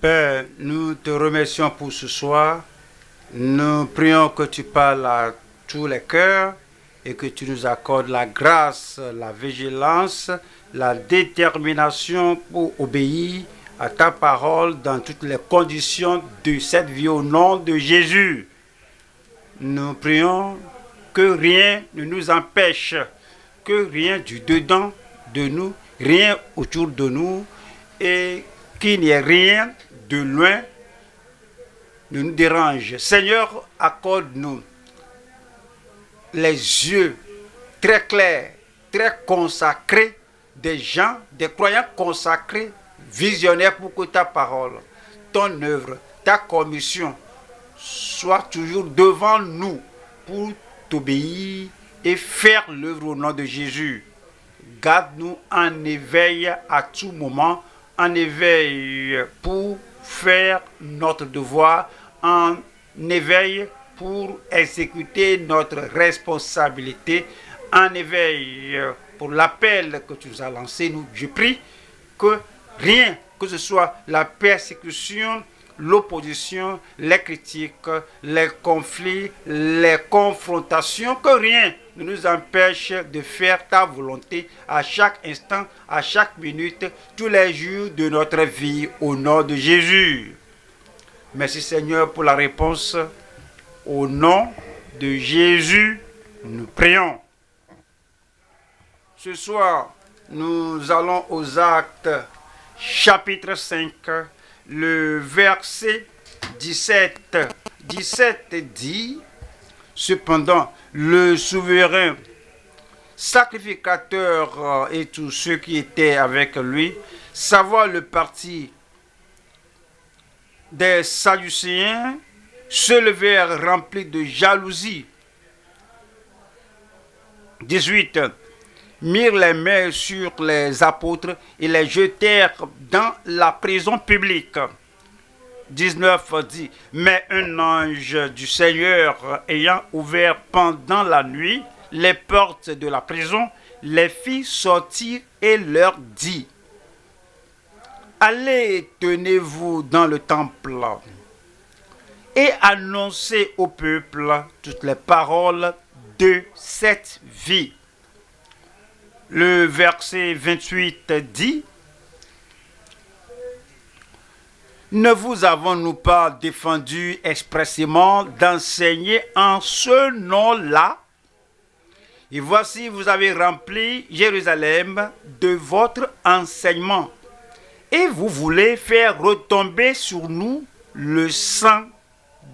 Père, nous te remercions pour ce soir. Nous prions que tu parles à tous les cœurs et que tu nous accordes la grâce, la vigilance, la détermination pour obéir à ta parole dans toutes les conditions de cette vie au nom de Jésus. Nous prions que rien ne nous empêche, que rien du dedans de nous, rien autour de nous et qu'il n'y ait rien de loin ne nous dérange. Seigneur, accorde-nous les yeux très clairs, très consacrés, des gens, des croyants consacrés, visionnaires pour que ta parole, ton œuvre, ta commission soit toujours devant nous pour t'obéir et faire l'œuvre au nom de Jésus. Garde-nous en éveil à tout moment, en éveil pour faire notre devoir, en éveil pour exécuter notre responsabilité, en éveil pour l'appel que tu nous as lancé. Je prie que rien, que ce soit la persécution, l'opposition, les critiques, les conflits, les confrontations, que rien ne nous empêche de faire ta volonté à chaque instant, à chaque minute, tous les jours de notre vie, au nom de Jésus. Merci Seigneur pour la réponse. Au nom de Jésus, nous prions. Ce soir, nous allons aux Actes, chapitre 5, le verset 17. 17 dit, cependant, le souverain sacrificateur et tous ceux qui étaient avec lui, savoir le parti des Sadducéens, se levèrent remplis de jalousie. 18. Mirent les mains sur les apôtres et les jetèrent dans la prison publique. 19 dit, mais un ange du Seigneur ayant ouvert pendant la nuit les portes de la prison, les fit sortir et leur dit, allez, tenez-vous dans le temple et annoncez au peuple toutes les paroles de cette vie. Le verset 28 dit, ne vous avons-nous pas défendu expressément d'enseigner en ce nom-là? Et voici, vous avez rempli Jérusalem de votre enseignement. Et vous voulez faire retomber sur nous le sang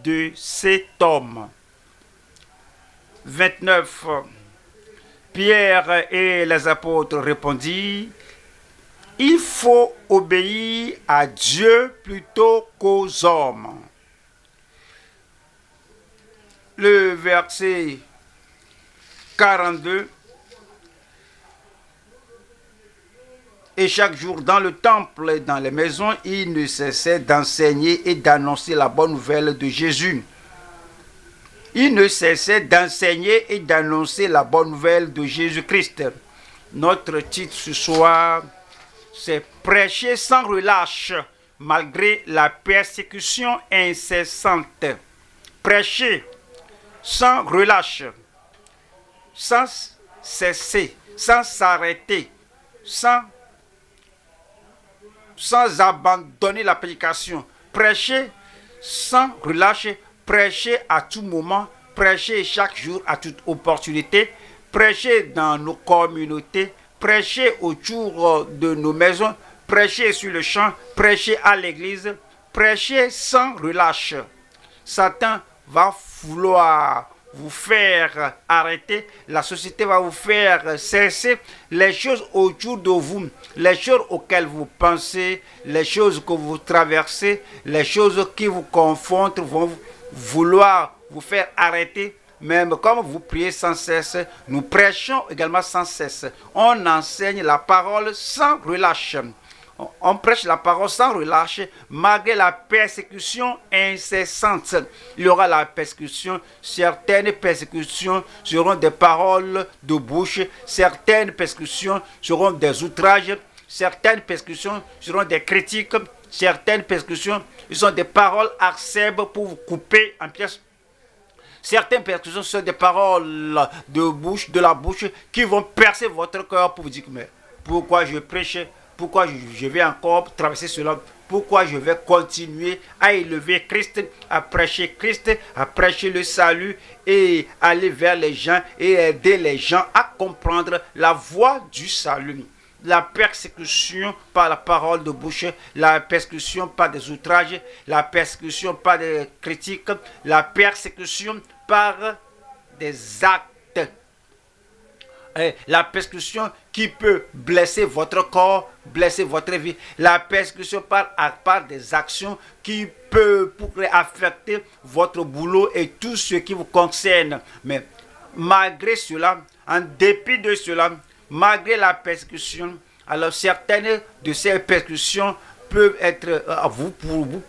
de cet homme. 29. Pierre et les apôtres répondirent, il faut obéir à Dieu plutôt qu'aux hommes. Le verset 42. Et chaque jour dans le temple et dans les maisons, il ne cessait d'enseigner et d'annoncer la bonne nouvelle de Jésus. Il ne cessait d'enseigner et d'annoncer la bonne nouvelle de Jésus-Christ. Notre titre ce soir, c'est prêcher sans relâche, malgré la persécution incessante. Prêcher sans relâche, sans cesser, sans s'arrêter, sans abandonner la prédication. Prêcher sans relâche, prêcher à tout moment, prêcher chaque jour à toute opportunité, prêcher dans nos communautés, prêcher autour de nos maisons, prêcher sur le champ, prêcher à l'église, prêcher sans relâche. Satan va vouloir vous faire arrêter, la société va vous faire cesser les choses autour de vous, les choses auxquelles vous pensez, les choses que vous traversez, les choses qui vous confrontent vont vouloir vous faire arrêter. Même comme vous priez sans cesse, nous prêchons également sans cesse. On enseigne la parole sans relâche. On prêche la parole sans relâche, malgré la persécution incessante. Il y aura la persécution, certaines persécutions seront des paroles de bouche, certaines persécutions seront des outrages, certaines persécutions seront des critiques, Certaines persécutions, ils sont des paroles acerbes pour vous couper en pièces. Certaines persécutions sont des paroles de la bouche qui vont percer votre cœur pour vous dire, mais pourquoi je prêche, pourquoi je vais encore traverser cela, pourquoi je vais continuer à élever Christ, à prêcher le salut et aller vers les gens et aider les gens à comprendre la voie du salut. La persécution par la parole de bouche, la persécution par des outrages, la persécution par des critiques, la persécution par des actes. La persécution qui peut blesser votre corps, blesser votre vie. La persécution par des actions qui pourraient affecter votre boulot et tout ce qui vous concerne. Mais malgré cela, en dépit de cela, malgré la persécution, alors certaines de ces persécutions peuvent être, vous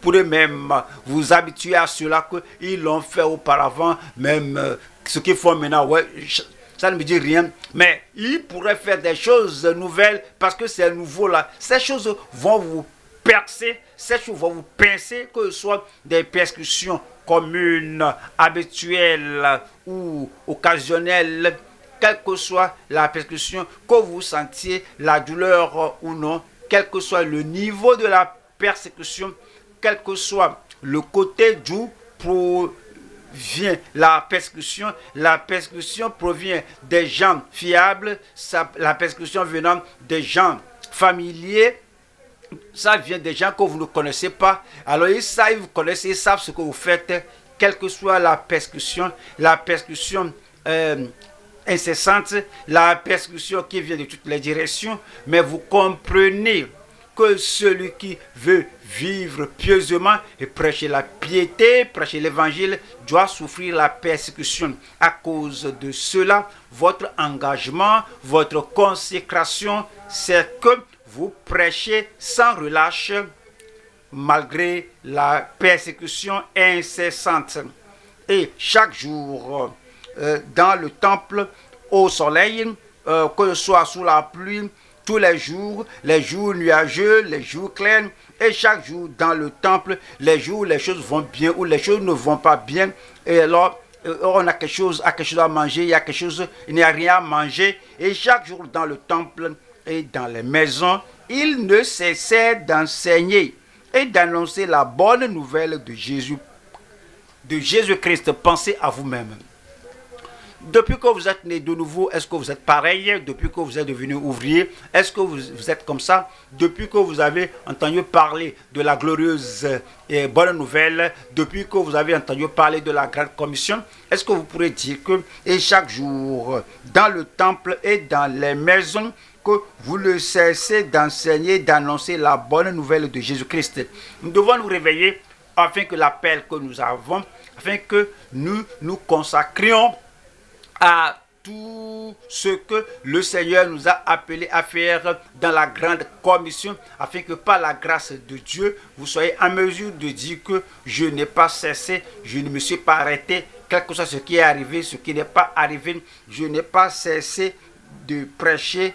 pourrez même vous habituer à cela qu'ils l'ont fait auparavant, même ce qu'ils font maintenant, ouais, ça ne me dit rien, mais ils pourraient faire des choses nouvelles parce que c'est nouveau là. Ces choses vont vous percer, ces choses vont vous pincer, que ce soit des persécutions communes, habituelles ou occasionnelles. Quelle que soit la persécution, que vous sentiez la douleur ou non, quel que soit le niveau de la persécution, quel que soit le côté d'où provient la persécution provient des gens fiables, la persécution venant des gens familiers, ça vient des gens que vous ne connaissez pas, alors ils savent, vous connaissez, ils savent ce que vous faites, quelle que soit la persécution incessante, la persécution qui vient de toutes les directions, mais vous comprenez que celui qui veut vivre pieusement et prêcher la piété, prêcher l'évangile, doit souffrir la persécution. À cause de cela, votre engagement, votre consécration, c'est que vous prêchez sans relâche malgré la persécution incessante. Et chaque jour, dans le temple, au soleil, que ce soit sous la pluie, tous les jours nuageux, les jours clairs, et chaque jour dans le temple, les jours où les choses vont bien ou les choses ne vont pas bien, et alors on a quelque chose à manger, il n'y a rien à manger, et chaque jour dans le temple et dans les maisons, il ne cessait d'enseigner et d'annoncer la bonne nouvelle de Jésus-Christ. Pensez à vous-même. Depuis que vous êtes né de nouveau, est-ce que vous êtes pareil? Depuis que vous êtes devenu ouvrier, est-ce que vous êtes comme ça? Depuis que vous avez entendu parler de la glorieuse et bonne nouvelle, depuis que vous avez entendu parler de la grande commission, est-ce que vous pourrez dire que et chaque jour dans le temple et dans les maisons, que vous ne cessez d'enseigner, d'annoncer la bonne nouvelle de Jésus-Christ? Nous devons nous réveiller afin que l'appel que nous avons, afin que nous nous consacrions à tout ce que le Seigneur nous a appelé à faire dans la grande commission, afin que par la grâce de Dieu, vous soyez en mesure de dire que je n'ai pas cessé, je ne me suis pas arrêté, quel que soit ce qui est arrivé, ce qui n'est pas arrivé, je n'ai pas cessé de prêcher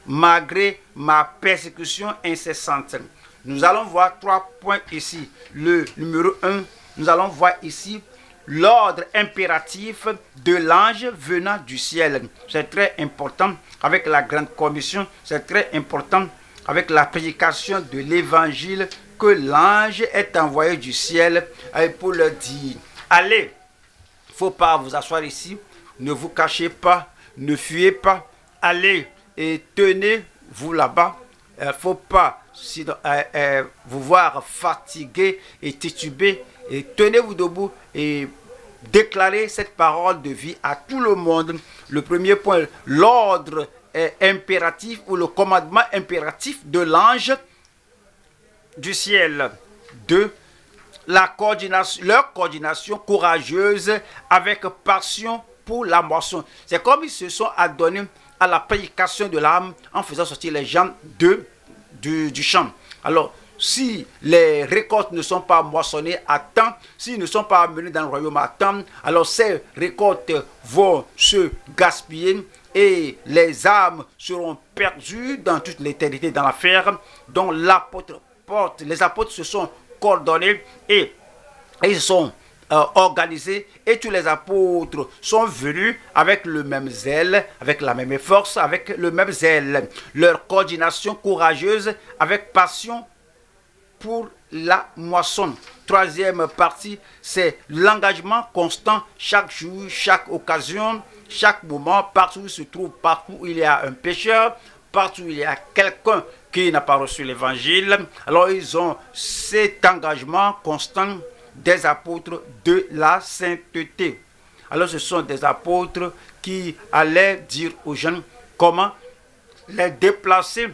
malgré ma persécution incessante. Nous allons voir 3 points ici. Le numéro 1, nous allons voir ici l'ordre impératif de l'ange venant du ciel. C'est très important avec la grande commission, c'est très important avec la prédication de l'évangile que l'ange est envoyé du ciel pour leur dire, allez, il ne faut pas vous asseoir ici, ne vous cachez pas, ne fuyez pas, allez et tenez-vous là-bas, il ne faut pas vous voir fatigué et titubé, et tenez-vous debout et déclarez cette parole de vie à tout le monde. Le premier point, l'ordre impératif ou le commandement impératif de l'ange du ciel. 2. Leur coordination courageuse avec passion pour la moisson. C'est comme ils se sont adonnés à la prédication de l'âme en faisant sortir les gens du champ. Alors, si les récoltes ne sont pas moissonnées à temps, s'ils ne sont pas amenés dans le royaume à temps, alors ces récoltes vont se gaspiller et les âmes seront perdues dans toute l'éternité dans l'enfer. Donc l'apôtre les apôtres se sont coordonnés et ils sont organisés, et tous les apôtres sont venus avec le même zèle, avec la même force, avec le même zèle. Leur coordination courageuse avec passion pour la moisson. Troisième partie, c'est l'engagement constant chaque jour, chaque occasion, chaque moment, partout où il se trouve, partout où il y a un pécheur, partout où il y a quelqu'un qui n'a pas reçu l'évangile. Alors ils ont cet engagement constant des apôtres de la sainteté. Alors ce sont des apôtres qui allaient dire aux jeunes comment les déplacer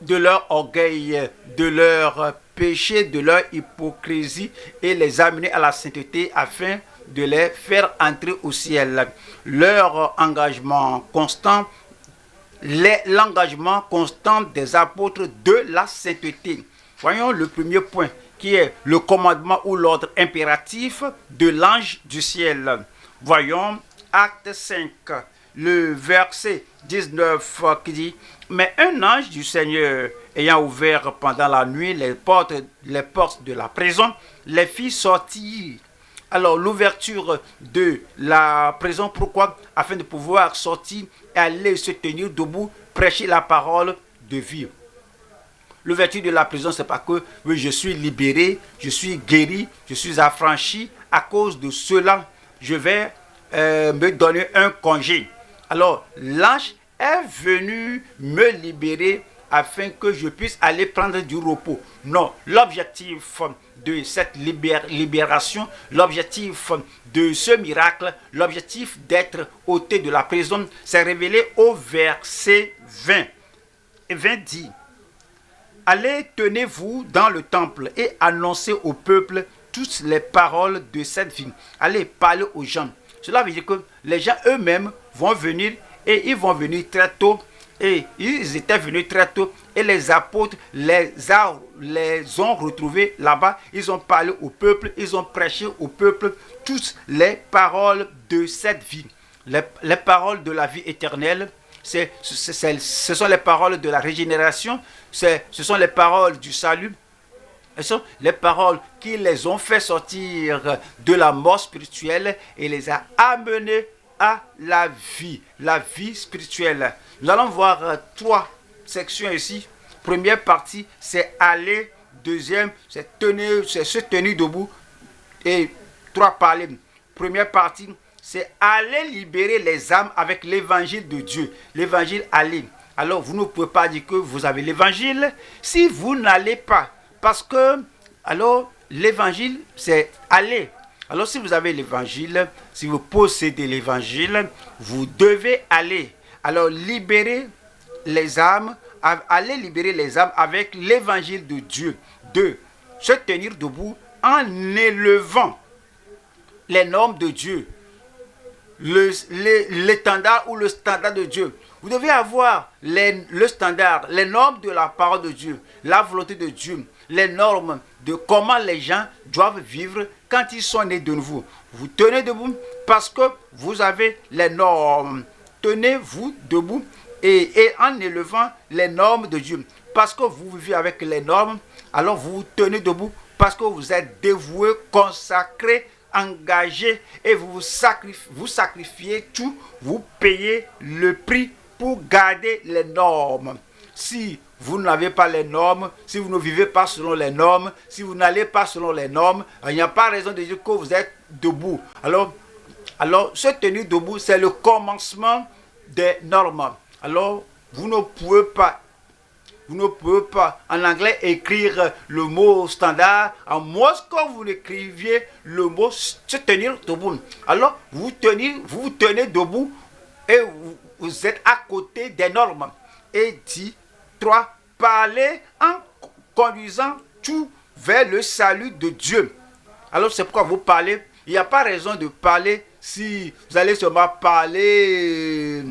de leur orgueil, de leur péché, de leur hypocrisie et les amener à la sainteté afin de les faire entrer au ciel. Leur engagement constant, l'engagement constant des apôtres de la sainteté. Voyons le premier point qui est le commandement ou l'ordre impératif de l'ange du ciel. Voyons Acte 5, le verset 19 qui dit « Mais un ange du Seigneur ayant ouvert pendant la nuit les portes de la prison, les fit sortir. » Alors l'ouverture de la prison, pourquoi? Afin de pouvoir sortir et aller se tenir debout, prêcher la parole de vie. L'ouverture de la prison, c'est pas que oui, je suis libéré, je suis guéri, je suis affranchi. À cause de cela, je vais me donner un congé. Alors, l'ange est venu me libérer afin que je puisse aller prendre du repos. Non, l'objectif de cette libération, l'objectif de ce miracle, l'objectif d'être ôté de la prison, s'est révélé au verset 20. Et 20 dit: Allez, tenez-vous dans le temple et annoncez au peuple toutes les paroles de cette vie. Allez, parler aux gens. Cela veut dire que les gens eux-mêmes vont venir, et ils vont venir très tôt. Et ils étaient venus très tôt, et les apôtres les ont retrouvés là-bas. Ils ont parlé au peuple, ils ont prêché au peuple toutes les paroles de cette vie. Les paroles de la vie éternelle. Ce sont les paroles de la régénération, ce sont les paroles du salut, ce sont les paroles qui les ont fait sortir de la mort spirituelle et les a amenés à la vie spirituelle. Nous allons voir trois sections ici. Première partie, c'est aller. Deuxième, c'est se tenir debout. Et trois, parler. Première partie, c'est aller libérer les âmes avec l'évangile de Dieu. L'évangile, aller. Alors, vous ne pouvez pas dire que vous avez l'évangile si vous n'allez pas. Parce que, alors, l'évangile, c'est aller. Alors, si vous avez l'évangile, si vous possédez l'évangile, vous devez aller. Alors, libérer les âmes, aller libérer les âmes avec l'évangile de Dieu. Deux, se tenir debout en élevant les normes de Dieu. L'étendard ou le standard de Dieu. Vous devez avoir le standard, les normes de la parole de Dieu, la volonté de Dieu, les normes de comment les gens doivent vivre quand ils sont nés de nouveau. Vous tenez debout parce que vous avez les normes. Tenez-vous debout et en élevant les normes de Dieu. Parce que vous vivez avec les normes, alors vous vous tenez debout parce que vous êtes dévoué, consacré, engagé, et vous sacrifiez tout, vous payez le prix pour garder les normes. Si vous n'avez pas les normes, si vous ne vivez pas selon les normes, si vous n'allez pas selon les normes, il n'y a pas raison de dire que vous êtes debout. Alors se tenir debout, c'est le commencement des normes. Alors, vous ne pouvez pas en anglais écrire le mot standard, à moins que vous écriviez le mot se tenir debout. Alors, vous vous tenez debout et vous êtes à côté des normes. Et dit 3, parlez en conduisant tout vers le salut de Dieu. Alors, c'est pourquoi vous parlez. Il n'y a pas raison de parler si vous allez seulement parler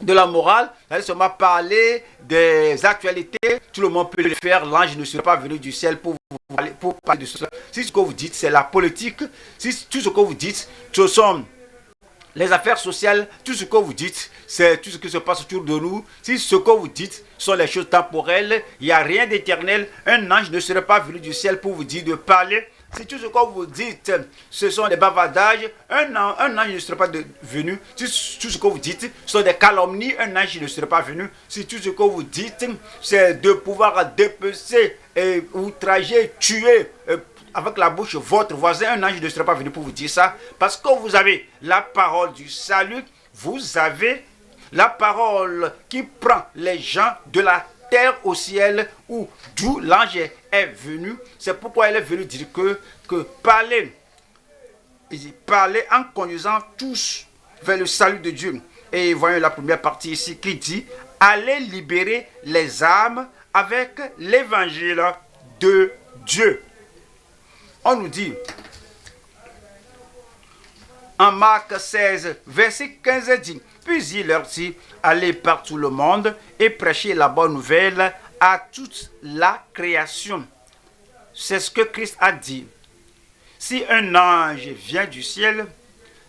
de la morale, vous allez seulement parler des actualités. Tout le monde peut le faire. L'ange ne serait pas venu du ciel pour parler de cela. Si ce que vous dites, c'est la politique, si tout ce que vous dites, ce sont les affaires sociales, tout ce que vous dites, c'est tout ce qui se passe autour de nous. Si ce que vous dites sont les choses temporelles, il n'y a rien d'éternel. Un ange ne serait pas venu du ciel pour vous dire de parler. Si tout ce que vous dites, ce sont des bavardages, un ange ne serait pas venu. Si tout ce que vous dites sont des calomnies, un ange ne serait pas venu. Si tout ce que vous dites, c'est de pouvoir dépecer, outrager, tuer, avec la bouche votre voisin, un ange ne serait pas venu pour vous dire ça. Parce que vous avez la parole du salut, vous avez la parole qui prend les gens de la terre au ciel, où d'où l'ange est venu. C'est pourquoi il est venu dire que parler en conduisant tous vers le salut de Dieu. Et voyons la première partie ici qui dit: allez libérer les âmes avec l'évangile de Dieu. On nous dit en Marc 16, verset 15 dit: puis il leur dit, allez par tout le monde et prêchez la bonne nouvelle à toute la création. C'est ce que Christ a dit. Si un ange vient du ciel,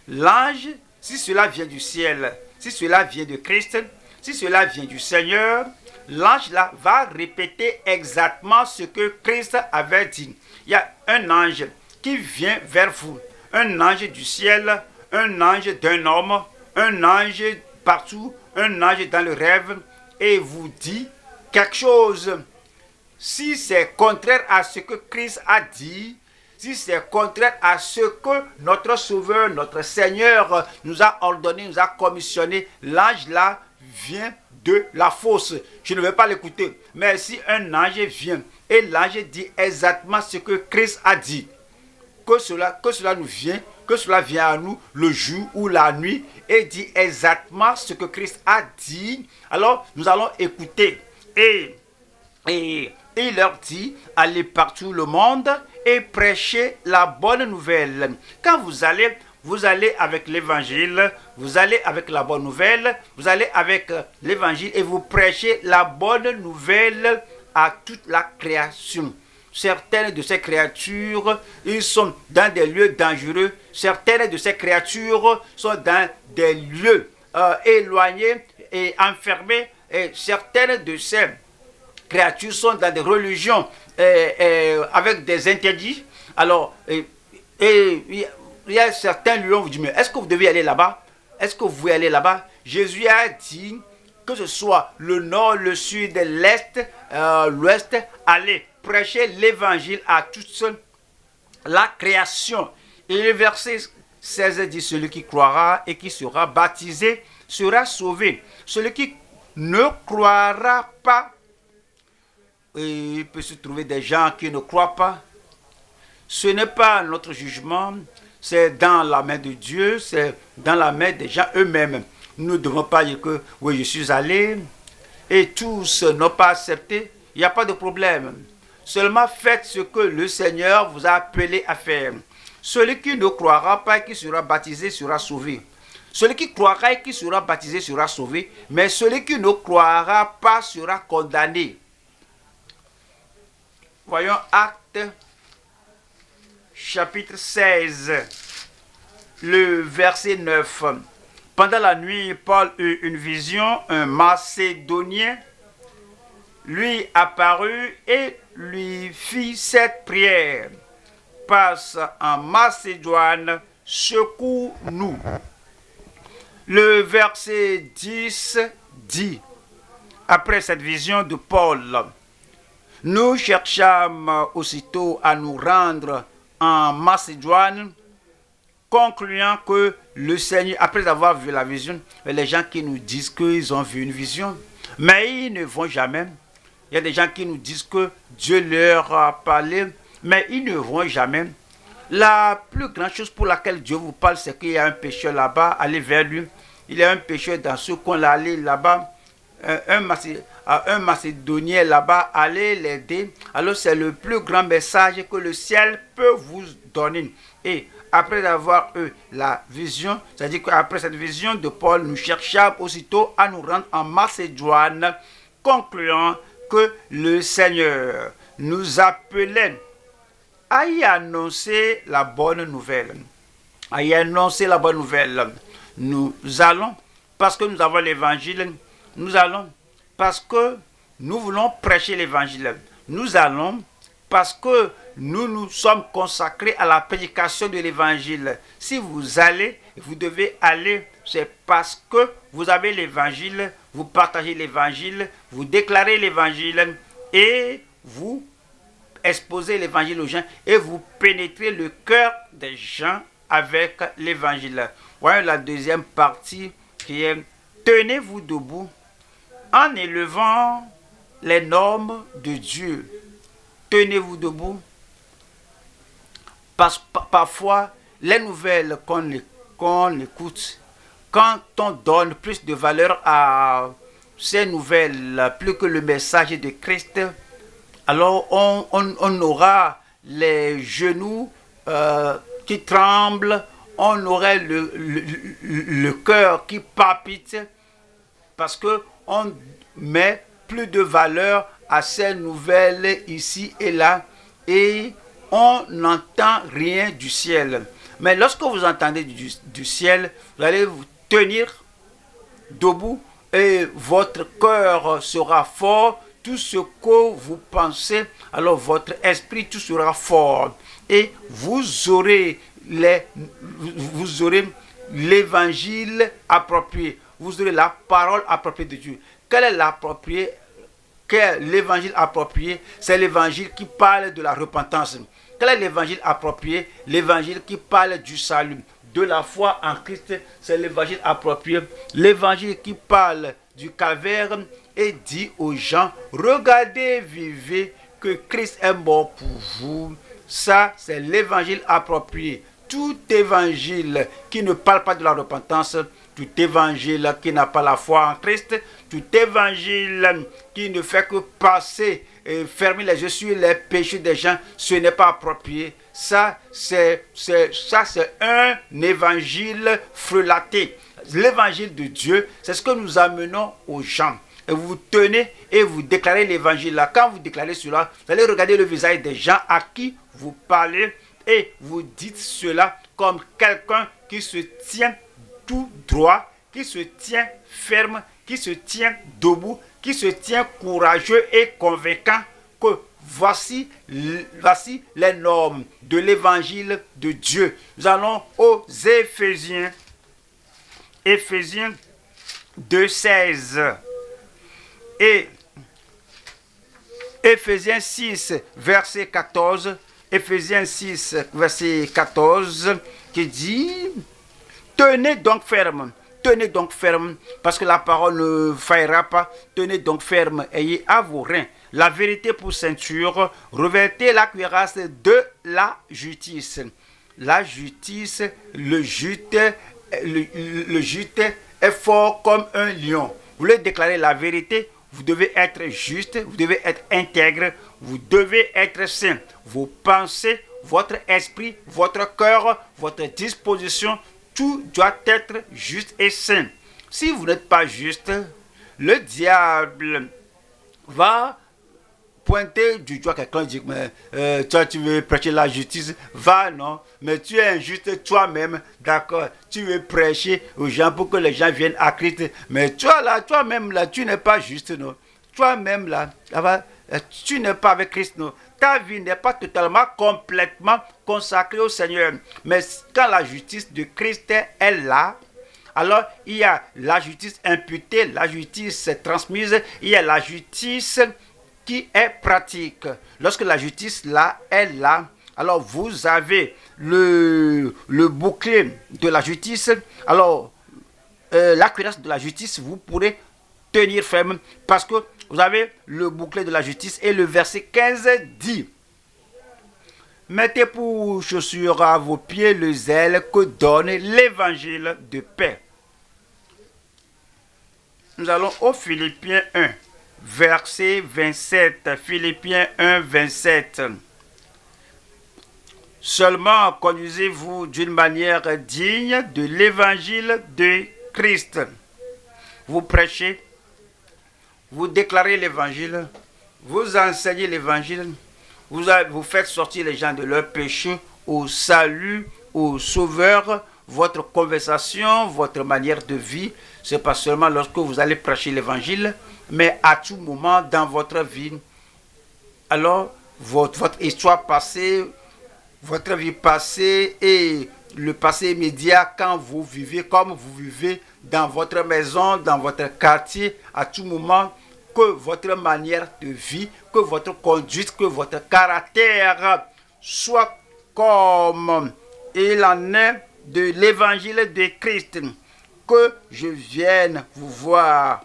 l'ange, si cela vient du ciel, si cela vient de Christ, si cela vient du Seigneur, l'ange là va répéter exactement ce que Christ avait dit. Il y a un ange qui vient vers vous, un ange du ciel, un ange d'un homme, un ange partout, un ange dans le rêve, et vous dit quelque chose. Si c'est contraire à ce que Christ a dit, si c'est contraire à ce que notre Sauveur, notre Seigneur nous a ordonné, nous a commissionné, l'ange là vient de la fosse. Je ne vais pas l'écouter. Mais si un ange vient et l'ange dit exactement ce que Christ a dit, que cela nous vient, que cela vient à nous le jour ou la nuit et dit exactement ce que Christ a dit, alors nous allons écouter. Et il leur dit, allez partout le monde et prêchez la bonne nouvelle. Quand vous allez avec l'évangile, vous allez avec la bonne nouvelle, vous allez avec l'évangile et vous prêchez la bonne nouvelle à toute la création. Certaines de ces créatures, ils sont dans des lieux dangereux. Certaines de ces créatures sont dans des lieux éloignés et enfermés. Et certaines de ces créatures sont dans des religions avec des interdits. Alors, il y a certains lieux où on vous dit, mais est-ce que vous devez aller là-bas? Est-ce que vous voulez aller là-bas? Jésus a dit, que ce soit le nord, le sud, l'est, l'ouest, allez prêcher l'évangile à toute la création. Et le verset 16 dit, celui qui croira et qui sera baptisé sera sauvé. Celui qui ne croira pas, et il peut se trouver des gens qui ne croient pas. Ce n'est pas notre jugement, c'est dans la main de Dieu, c'est dans la main des gens eux-mêmes. Nous ne devons pas dire que oui, je suis allé et tous n'ont pas accepté. Il n'y a pas de problème. Seulement faites ce que le Seigneur vous a appelé à faire. Celui qui ne croira pas et qui sera baptisé sera sauvé. Celui qui croira et qui sera baptisé sera sauvé, mais celui qui ne croira pas sera condamné. Voyons Actes chapitre 16, le verset 9. Pendant la nuit, Paul eut une vision, un Macédonien lui apparut et lui fit cette prière. Passe en Macédoine, secours-nous. Le verset 10 dit, après cette vision de Paul, nous cherchâmes aussitôt à nous rendre en Macédoine, concluant que le Seigneur, après avoir vu la vision, les gens qui nous disent qu'ils ont vu une vision, mais ils ne vont jamais. Il y a des gens qui nous disent que Dieu leur a parlé, mais ils ne vont jamais. La plus grande chose pour laquelle Dieu vous parle, c'est qu'il y a un pécheur là-bas, allez vers lui. Il y a un pécheur dans ce coin-là, allez là-bas. Un Macédonien là-bas, allez l'aider. Alors c'est le plus grand message que le ciel peut vous donner. Et après avoir eu la vision, c'est-à-dire qu'après cette vision de Paul, nous cherchâmes aussitôt à nous rendre en Macédoine, concluant que le Seigneur nous appelait à y annoncer la bonne nouvelle. À y annoncer la bonne nouvelle. Nous allons parce que nous avons l'évangile. Nous allons parce que nous voulons prêcher l'évangile. Nous allons parce que nous nous sommes consacrés à la prédication de l'évangile. Si vous allez, vous devez aller, c'est parce que vous avez l'évangile, vous partagez l'évangile, vous déclarez l'évangile et vous exposez l'évangile aux gens et vous pénétrez le cœur des gens avec l'évangile. Voyons la deuxième partie qui est tenez-vous debout en élevant les normes de Dieu. Tenez-vous debout. Parfois, les nouvelles qu'on écoute, quand on donne plus de valeur à ces nouvelles, plus que le message de Christ, alors on aura les genoux qui tremblent, on aurait le cœur qui palpite, parce qu'on met plus de valeur à ces nouvelles ici et là, et on n'entend rien du ciel. Mais lorsque vous entendez du ciel, vous allez vous tenir debout et votre cœur sera fort. Tout ce que vous pensez, alors votre esprit, tout sera fort. Et vous aurez l'évangile approprié. Vous aurez la parole appropriée de Dieu. Quel est l'évangile approprié? C'est l'évangile qui parle de la repentance. Quel est l'évangile approprié? L'évangile qui parle du salut, de la foi en Christ. C'est l'évangile approprié. L'évangile qui parle du calvaire et dit aux gens, regardez, vivez, que Christ est mort pour vous. Ça, c'est l'évangile approprié. Tout évangile qui ne parle pas de la repentance, tout évangile qui n'a pas la foi en Christ, tout évangile qui ne fait que passer et fermer les yeux sur les péchés des gens, ce n'est pas approprié. Ça, c'est un évangile frelaté. L'évangile de Dieu, c'est ce que nous amenons aux gens. Et vous tenez et vous déclarez l'évangile là. Quand vous déclarez cela, vous allez regarder le visage des gens à qui vous parlez et vous dites cela comme quelqu'un qui se tient tout droit, qui se tient ferme, qui se tient debout, qui se tient courageux et convaincant que voici les normes de l'évangile de Dieu. Nous allons aux Éphésiens 2:16 et Éphésiens 6, verset 14. Éphésiens 6, verset 14, qui dit « Tenez donc ferme, parce que la parole ne faillira pas. Tenez donc ferme, ayez à vos reins la vérité pour ceinture, revêtez la cuirasse de la justice. » La justice, le jute est fort comme un lion. Vous voulez déclarer la vérité, vous devez être juste, vous devez être intègre, vous devez être saint. Vos pensées, votre esprit, votre cœur, votre disposition, tout doit être juste et saint. Si vous n'êtes pas juste, le diable va pointer du doigt quelqu'un et dire toi tu veux prêcher la justice, va non, mais tu es injuste toi-même, d'accord, tu veux prêcher aux gens pour que les gens viennent à Christ, mais toi-même là, tu n'es pas juste, non, toi-même là, tu n'es pas avec Christ, non, ta vie n'est pas totalement, complètement consacrée au Seigneur, mais quand la justice de Christ est là, alors il y a la justice imputée, la justice transmise, il y a la justice qui est pratique. Lorsque la justice là est là, alors vous avez le bouclier de la justice, alors la cuirasse de la justice, vous pourrez tenir ferme parce que vous avez le bouclier de la justice. Et le verset 15 dit: mettez pour chaussure à vos pieds le zèle que donne l'évangile de paix. Nous allons au Philippiens 1. Verset 27, Philippiens 1, 27. Seulement conduisez-vous d'une manière digne de l'évangile de Christ. Vous prêchez, vous déclarez l'évangile, vous enseignez l'évangile, vous faites sortir les gens de leur péché au salut, au sauveur, votre conversation, votre manière de vie. C'est pas seulement lorsque vous allez prêcher l'évangile, mais à tout moment dans votre vie. Alors, votre histoire passée, votre vie passée et le passé immédiat quand vous vivez comme vous vivez dans votre maison, dans votre quartier, à tout moment, que votre manière de vie, que votre conduite, que votre caractère soit comme il en est de l'évangile de Christ. Que je vienne vous voir,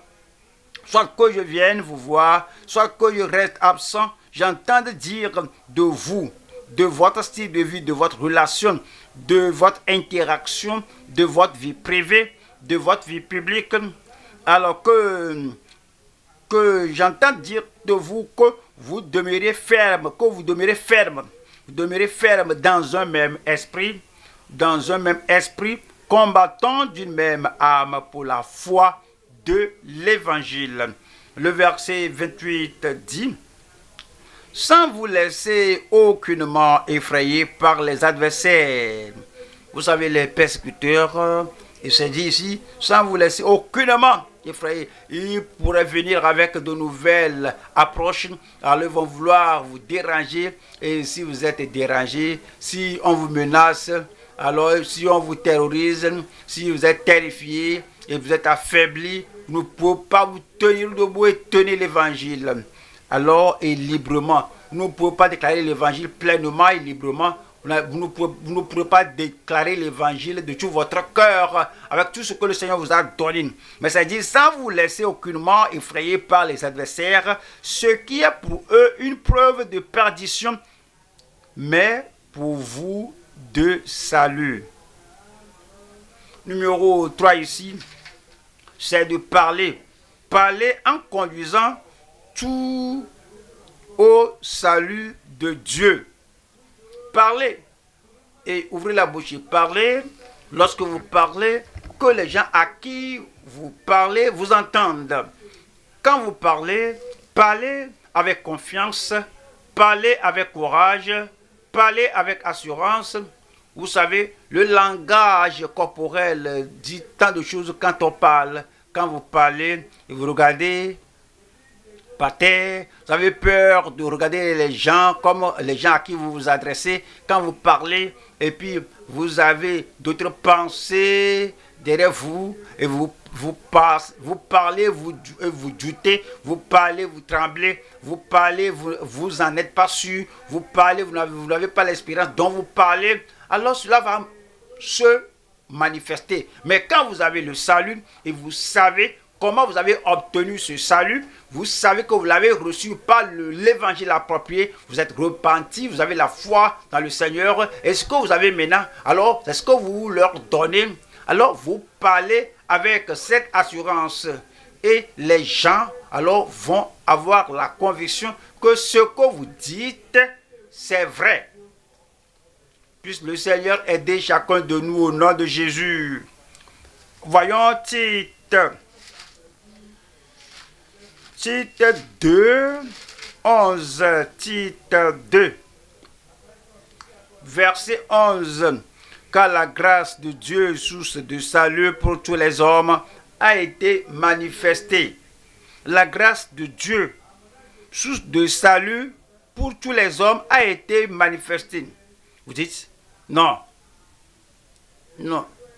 soit que je vienne vous voir, soit que je reste absent, j'entends dire de vous, de votre style de vie, de votre relation, de votre interaction, de votre vie privée, de votre vie publique, alors que j'entends dire de vous que vous demeurez ferme, vous demeurez ferme dans un même esprit, combattant d'une même âme pour la foi de l'évangile. Le verset 28 dit: sans vous laisser aucunement effrayer par les adversaires. Vous savez, les persécuteurs, il se dit ici, sans vous laisser aucunement effrayer. Ils pourraient venir avec de nouvelles approches, alors ils vont vouloir vous déranger, et si vous êtes dérangé, si on vous menace, alors si on vous terrorise, si vous êtes terrifié et vous êtes affaibli, vous ne pouvez pas vous tenir debout et tenir l'évangile. Alors, et librement, vous ne pouvez pas déclarer l'évangile pleinement et librement. Vous ne pouvez pas déclarer l'évangile de tout votre cœur avec tout ce que le Seigneur vous a donné. Mais ça dit, sans vous laisser aucunement effrayer par les adversaires, ce qui est pour eux une preuve de perdition, mais pour vous de salut. Numéro 3 ici, c'est de parler. Parler en conduisant tout au salut de Dieu. Parlez et ouvrez la bouche et parlez. Lorsque vous parlez, que les gens à qui vous parlez vous entendent. Quand vous parlez, parlez avec confiance, parlez avec courage, parlez avec assurance. Vous savez, le langage corporel dit tant de choses quand on parle. Quand vous parlez, vous regardez par terre, vous avez peur de regarder les gens comme les gens à qui vous vous adressez quand vous parlez, et puis vous avez d'autres pensées derrière vous, et vous parlez, vous doutez, vous parlez, vous tremblez, vous parlez, vous en êtes pas sûr, vous parlez, vous n'avez pas l'expérience dont vous parlez, alors cela va se manifester. Mais quand vous avez le salut et vous savez comment vous avez obtenu ce salut, vous savez que vous l'avez reçu par l'évangile approprié, vous êtes repenti, vous avez la foi dans le Seigneur, et ce que vous avez maintenant, alors c'est ce que vous leur donnez, alors vous parlez avec cette assurance, et les gens alors vont avoir la conviction que ce que vous dites, c'est vrai. Puisse le Seigneur aider chacun de nous au nom de Jésus. Voyons Tite. Tite 2, 11, Tite 2, verset 11. Car la grâce de Dieu, source de salut pour tous les hommes, a été manifestée. La grâce de Dieu, source de salut pour tous les hommes, a été manifestée. Vous dites, non,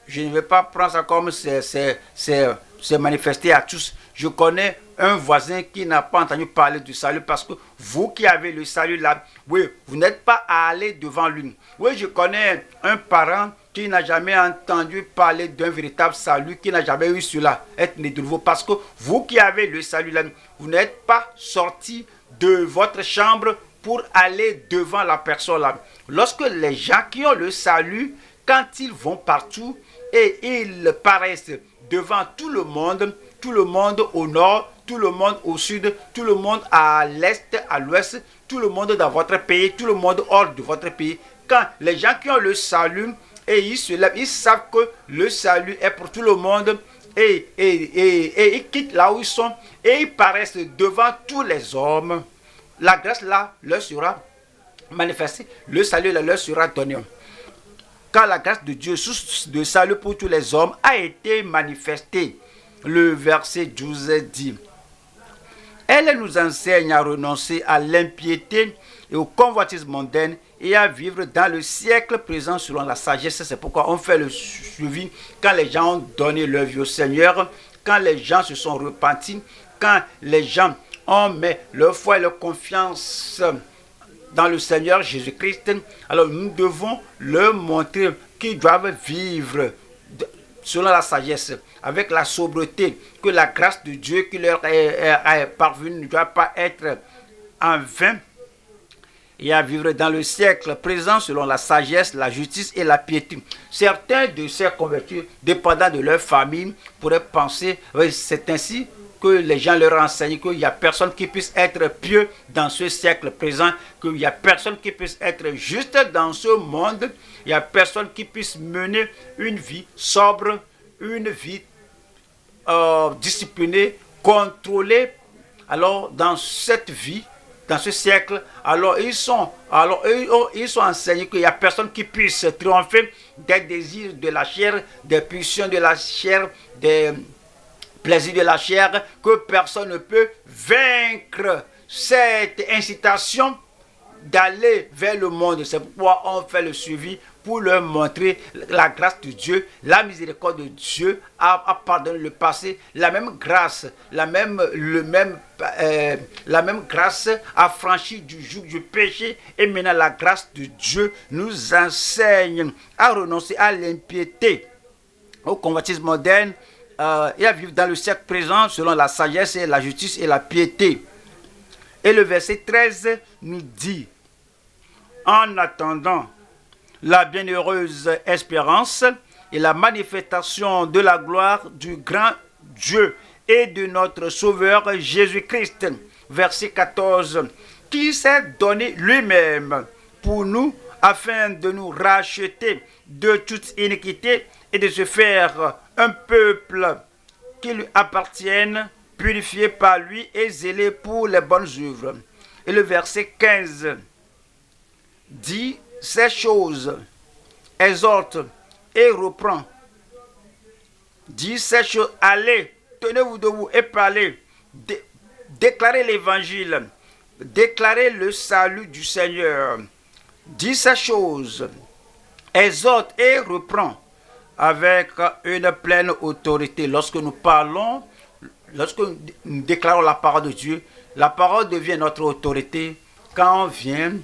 je ne vais pas prendre ça comme c'est manifesté à tous. Je connais un voisin qui n'a pas entendu parler du salut parce que vous qui avez le salut là, oui, vous n'êtes pas allé devant lui. Oui, je connais un parent qui n'a jamais entendu parler d'un véritable salut, qui n'a jamais eu cela, être né de nouveau. Parce que vous qui avez le salut là, vous n'êtes pas sorti de votre chambre pour aller devant la personne là. Lorsque les gens qui ont le salut, quand ils vont partout et ils paraissent devant tout le monde au nord, tout le monde au sud, tout le monde à l'est, à l'ouest, tout le monde dans votre pays, tout le monde hors de votre pays. Quand les gens qui ont le salut, et ils se lèvent, ils savent que le salut est pour tout le monde, et ils quittent là où ils sont, et ils paraissent devant tous les hommes. La grâce là leur sera manifestée, le salut là leur sera donné. car la grâce de Dieu, source de salut pour tous les hommes, a été manifestée. Le verset 12 dit: elle nous enseigne à renoncer à l'impiété et aux convoitises mondaines et à vivre dans le siècle présent selon la sagesse. C'est pourquoi on fait le suivi quand les gens ont donné leur vie au Seigneur, quand les gens se sont repentis, quand les gens ont mis leur foi et leur confiance dans le Seigneur Jésus-Christ. Alors nous devons leur montrer qu'ils doivent vivre selon la sagesse, avec la sobriété, que la grâce de Dieu qui leur est parvenue ne doit pas être en vain, et à vivre dans le siècle présent selon la sagesse, la justice et la piété. Certains de ces convertis, dépendant de leur famille, pourraient penser, oui, c'est ainsi que les gens leur enseignent qu'il n'y a personne qui puisse être pieux dans ce siècle présent, qu'il n'y a personne qui puisse être juste dans ce monde, il n'y a personne qui puisse mener une vie sobre, une vie disciplinée, contrôlée. Alors, dans cette vie, dans ce siècle, alors ils sont enseignés qu'il n'y a personne qui puisse triompher des désirs de la chair, des pulsions de la chair, des plaisirs de la chair, que personne ne peut vaincre cette incitation d'aller vers le monde. C'est pourquoi on fait le suivi pour leur montrer la grâce de Dieu, la miséricorde de Dieu a pardonné le passé, la même grâce, la même grâce a franchi du joug du péché, et maintenant la grâce de Dieu nous enseigne à renoncer à l'impiété, au convoitisme moderne, et à vivre dans le siècle présent selon la sagesse et la justice et la piété. Et le verset 13 nous dit: en attendant la bienheureuse espérance et la manifestation de la gloire du grand Dieu et de notre Sauveur Jésus-Christ. Verset 14. Qui s'est donné lui-même pour nous afin de nous racheter de toute iniquité et de se faire un peuple qui lui appartienne, purifié par lui et zélé pour les bonnes œuvres. Et le verset 15 dit ces choses, exhorte et reprend. Dit ces choses, allez, tenez-vous debout et parlez, déclarez l'évangile, déclarez le salut du Seigneur. Dit ces choses, exhorte et reprend avec une pleine autorité. Lorsque nous parlons, lorsque nous déclarons la parole de Dieu, la parole devient notre autorité. Quand on vient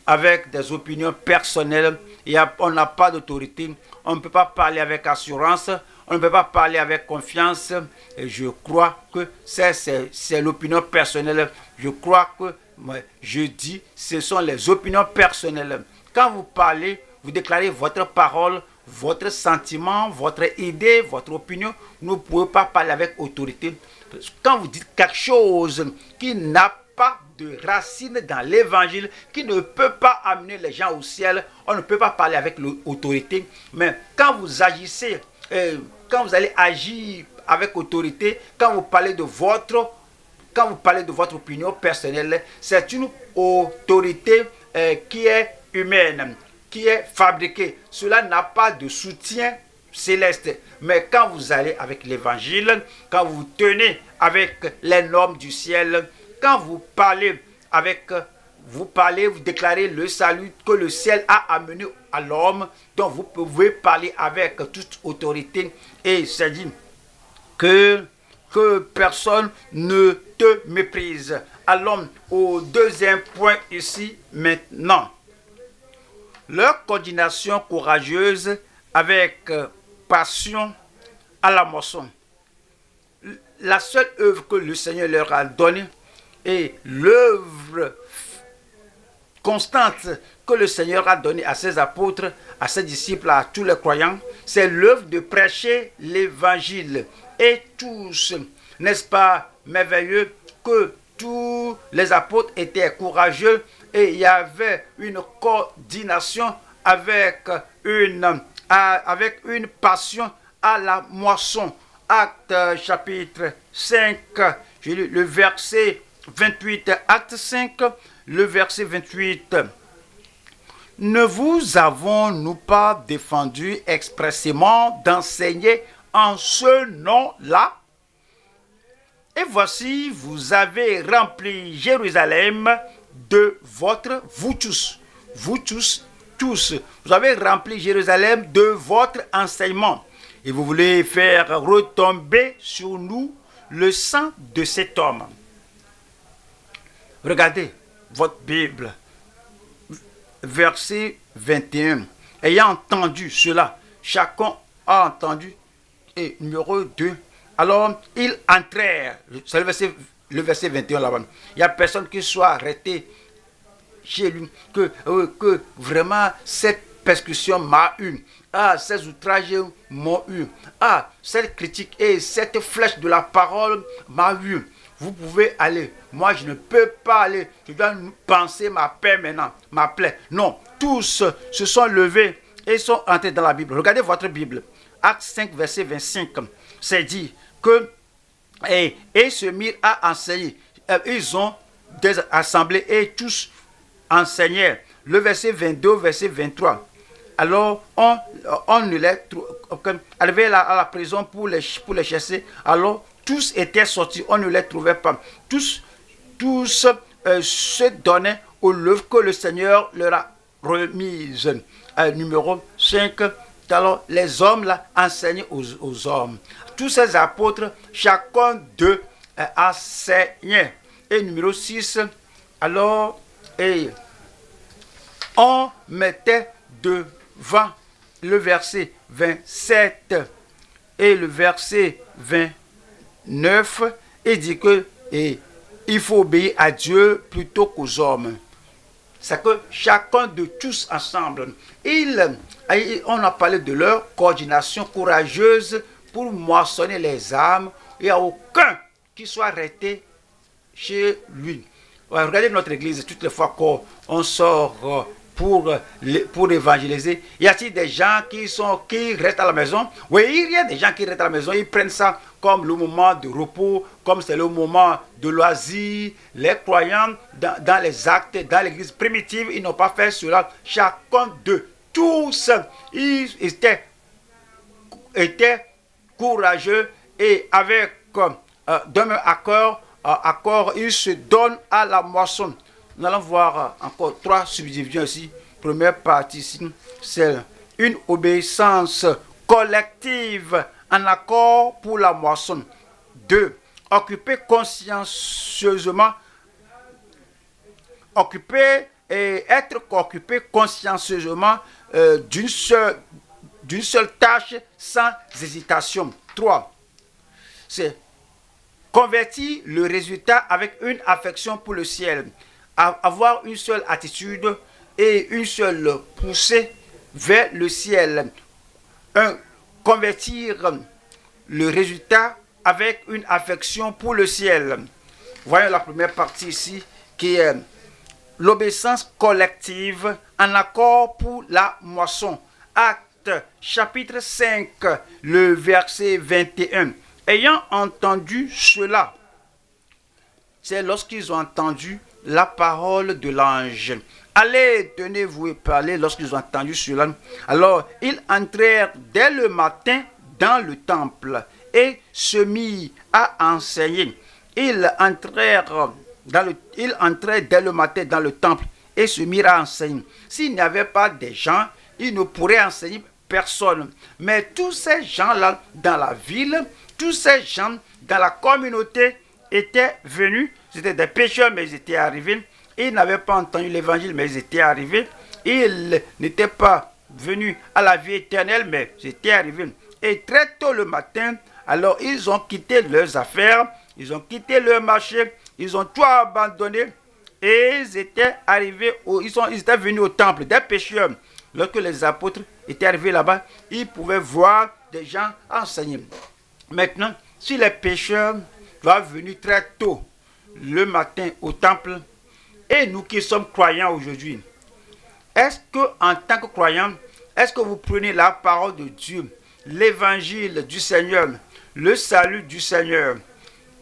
avec des opinions personnelles, on n'a pas d'autorité, on ne peut pas parler avec assurance, on ne peut pas parler avec confiance. Et je crois que c'est l'opinion personnelle. Je crois que, je dis, ce sont les opinions personnelles. Quand vous parlez, vous déclarez votre parole, votre sentiment, votre idée, votre opinion. Vous ne pouvez pas parler avec autorité. Quand vous dites quelque chose qui n'a pas de racine dans l'évangile, qui ne peut pas amener les gens au ciel, on ne peut pas parler avec l'autorité. Mais quand vous agissez, quand vous allez agir avec autorité, quand vous parlez de votre opinion personnelle, c'est une autorité qui est humaine, qui est fabriquée. Cela n'a pas de soutien céleste. Mais quand vous allez avec l'évangile, quand vous tenez avec les normes du ciel, quand vous parlez, vous déclarez le salut que le ciel a amené à l'homme, donc vous pouvez parler avec toute autorité. Et c'est dit que personne ne te méprise. Allons au deuxième point ici maintenant. Leur coordination courageuse avec passion à la moisson. La seule œuvre que le Seigneur leur a donnée et l'œuvre constante que le Seigneur a donnée à ses apôtres, à ses disciples, à tous les croyants, c'est l'œuvre de prêcher l'évangile. Et tous, n'est-ce pas merveilleux que tous les apôtres étaient courageux et il y avait une coordination avec une passion à la moisson. Acte chapitre 5, j'ai lu le verset 28, acte 5, le verset 28. ne vous avons-nous pas défendu expressément d'enseigner en ce nom-là? Et voici, vous avez rempli Jérusalem de vous tous, vous avez rempli Jérusalem de votre enseignement. Et vous voulez faire retomber sur nous le sang de cet homme. Regardez votre Bible, verset 21. Ayant entendu cela, chacun a entendu. Et numéro 2. Alors, ils entrèrent. C'est le verset 21 là-bas. Il n'y a personne qui soit arrêté chez lui. Que vraiment cette persécution m'a eu. Ah, ces outrages m'ont eu. Ah, cette critique et cette flèche de la parole m'a eu. Vous pouvez aller. Moi, je ne peux pas aller. Je dois penser ma paix maintenant, ma plaie. Non, tous se sont levés et sont entrés dans la Bible. Regardez votre Bible. Acte 5, verset 25. C'est dit que et se mirent à enseigner. Ils ont des assemblées et tous enseignaient. Le verset 22, verset 23. Alors, on ne les arrivait à la prison pour les chasser. Alors, tous étaient sortis, on ne les trouvait pas. Tous se donnaient aux œuvres que le Seigneur leur a remises. Numéro 5. Alors, les hommes là enseignaient aux hommes. Tous ces apôtres, chacun d'eux enseignait. Et numéro 6, alors, on mettait devant le verset 27 et le verset 29 et dit que il faut obéir à Dieu plutôt qu'aux hommes. C'est que chacun de tous ensemble, on a parlé de leur coordination courageuse pour moissonner les âmes. Il n'y a aucun qui soit arrêté chez lui. Regardez notre église, toutes les fois qu'on sort pour évangéliser, y a-t-il des gens qui restent à la maison? Oui, il y a des gens qui restent à la maison, ils prennent ça comme le moment de repos, comme c'est le moment de loisir. Les croyants, dans les actes, dans l'église primitive, ils n'ont pas fait cela. Chacun d'eux, tous, ils étaient courageux et avec d'un même accord, ils se donnent à la moisson. Nous allons voir encore 3 subdivisions ici. Première partie ici, c'est une obéissance collective en accord pour la moisson. 2. Être occupé consciencieusement d'une seule tâche sans hésitation. 3. C'est convertir le résultat avec une affection pour le ciel. Avoir une seule attitude et une seule poussée vers le ciel. Convertir le résultat avec une affection pour le ciel. Voyons la première partie ici qui est l'obéissance collective en accord pour la moisson. Acte chapitre 5, le verset 21. Ayant entendu cela, c'est lorsqu'ils ont entendu la parole de l'ange. Allez, tenez-vous et parlez lorsqu'ils ont entendu cela. Alors, ils entrèrent dès le matin dans le temple et se mirent à enseigner. Ils entraient dès le matin dans le temple et se mirent à enseigner. S'il n'y avait pas des gens, ils ne pourraient enseigner personne. Mais tous ces gens-là dans la ville, tous ces gens dans la communauté étaient venus. C'était des pécheurs, mais ils étaient arrivés. Ils n'avaient pas entendu l'évangile, mais ils étaient arrivés. Ils n'étaient pas venus à la vie éternelle, mais ils étaient arrivés. Et très tôt le matin, alors ils ont quitté leurs affaires, ils ont quitté leur marché, ils ont tout abandonné et ils étaient arrivés, ils étaient venus au temple des pécheurs. Lorsque les apôtres étaient arrivés là-bas, ils pouvaient voir des gens enseigner. Maintenant, si les pécheurs doivent venir très tôt le matin au temple, et nous qui sommes croyants aujourd'hui, est-ce que en tant que croyants, est-ce que vous prenez la parole de Dieu, l'évangile du Seigneur, le salut du Seigneur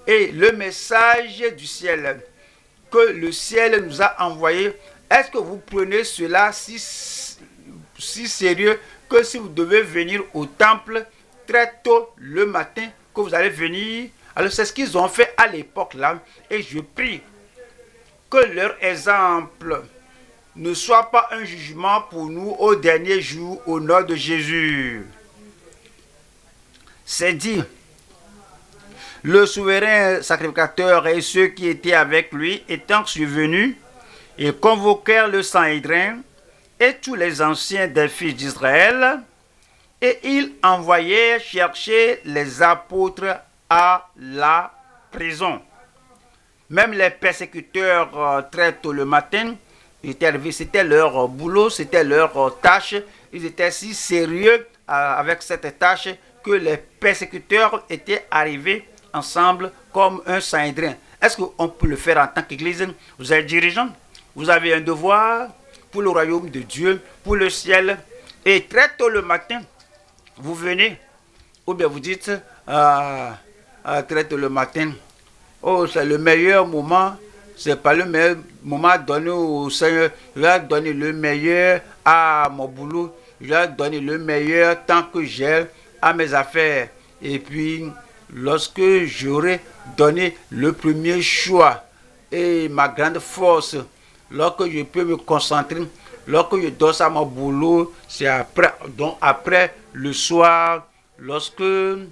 et le message du ciel que le ciel nous a envoyé, Est-ce que vous prenez cela si sérieux que si vous devez venir au temple très tôt le matin, que vous allez venir? Alors c'est ce qu'ils ont fait à l'époque là. Et je prie que leur exemple ne soit pas un jugement pour nous au dernier jour au nom de Jésus. C'est dit. Le souverain sacrificateur et ceux qui étaient avec lui étant survenus, ils convoquèrent le Sanhédrin et tous les anciens des fils d'Israël, et ils envoyèrent chercher les apôtres à la prison. Même les persécuteurs, très tôt le matin, étaient arrivés, c'était leur boulot, c'était leur tâche. Ils étaient si sérieux avec cette tâche que les persécuteurs étaient arrivés ensemble comme un Sanhédrin. Est-ce qu'on peut le faire en tant qu'Église? Vous êtes dirigeant, vous avez un devoir pour le royaume de Dieu, pour le ciel. Et très tôt le matin, vous venez, ou bien vous dites, très tôt le matin, oh, c'est le meilleur moment, c'est pas le meilleur moment donné au Seigneur. Je vais donner le meilleur à mon boulot, je vais donner le meilleur tant que j'ai à mes affaires. Et puis, lorsque j'aurai donné le premier choix et ma grande force, lorsque je peux me concentrer, lorsque je donne à mon boulot, c'est après, donc après le soir, lorsque je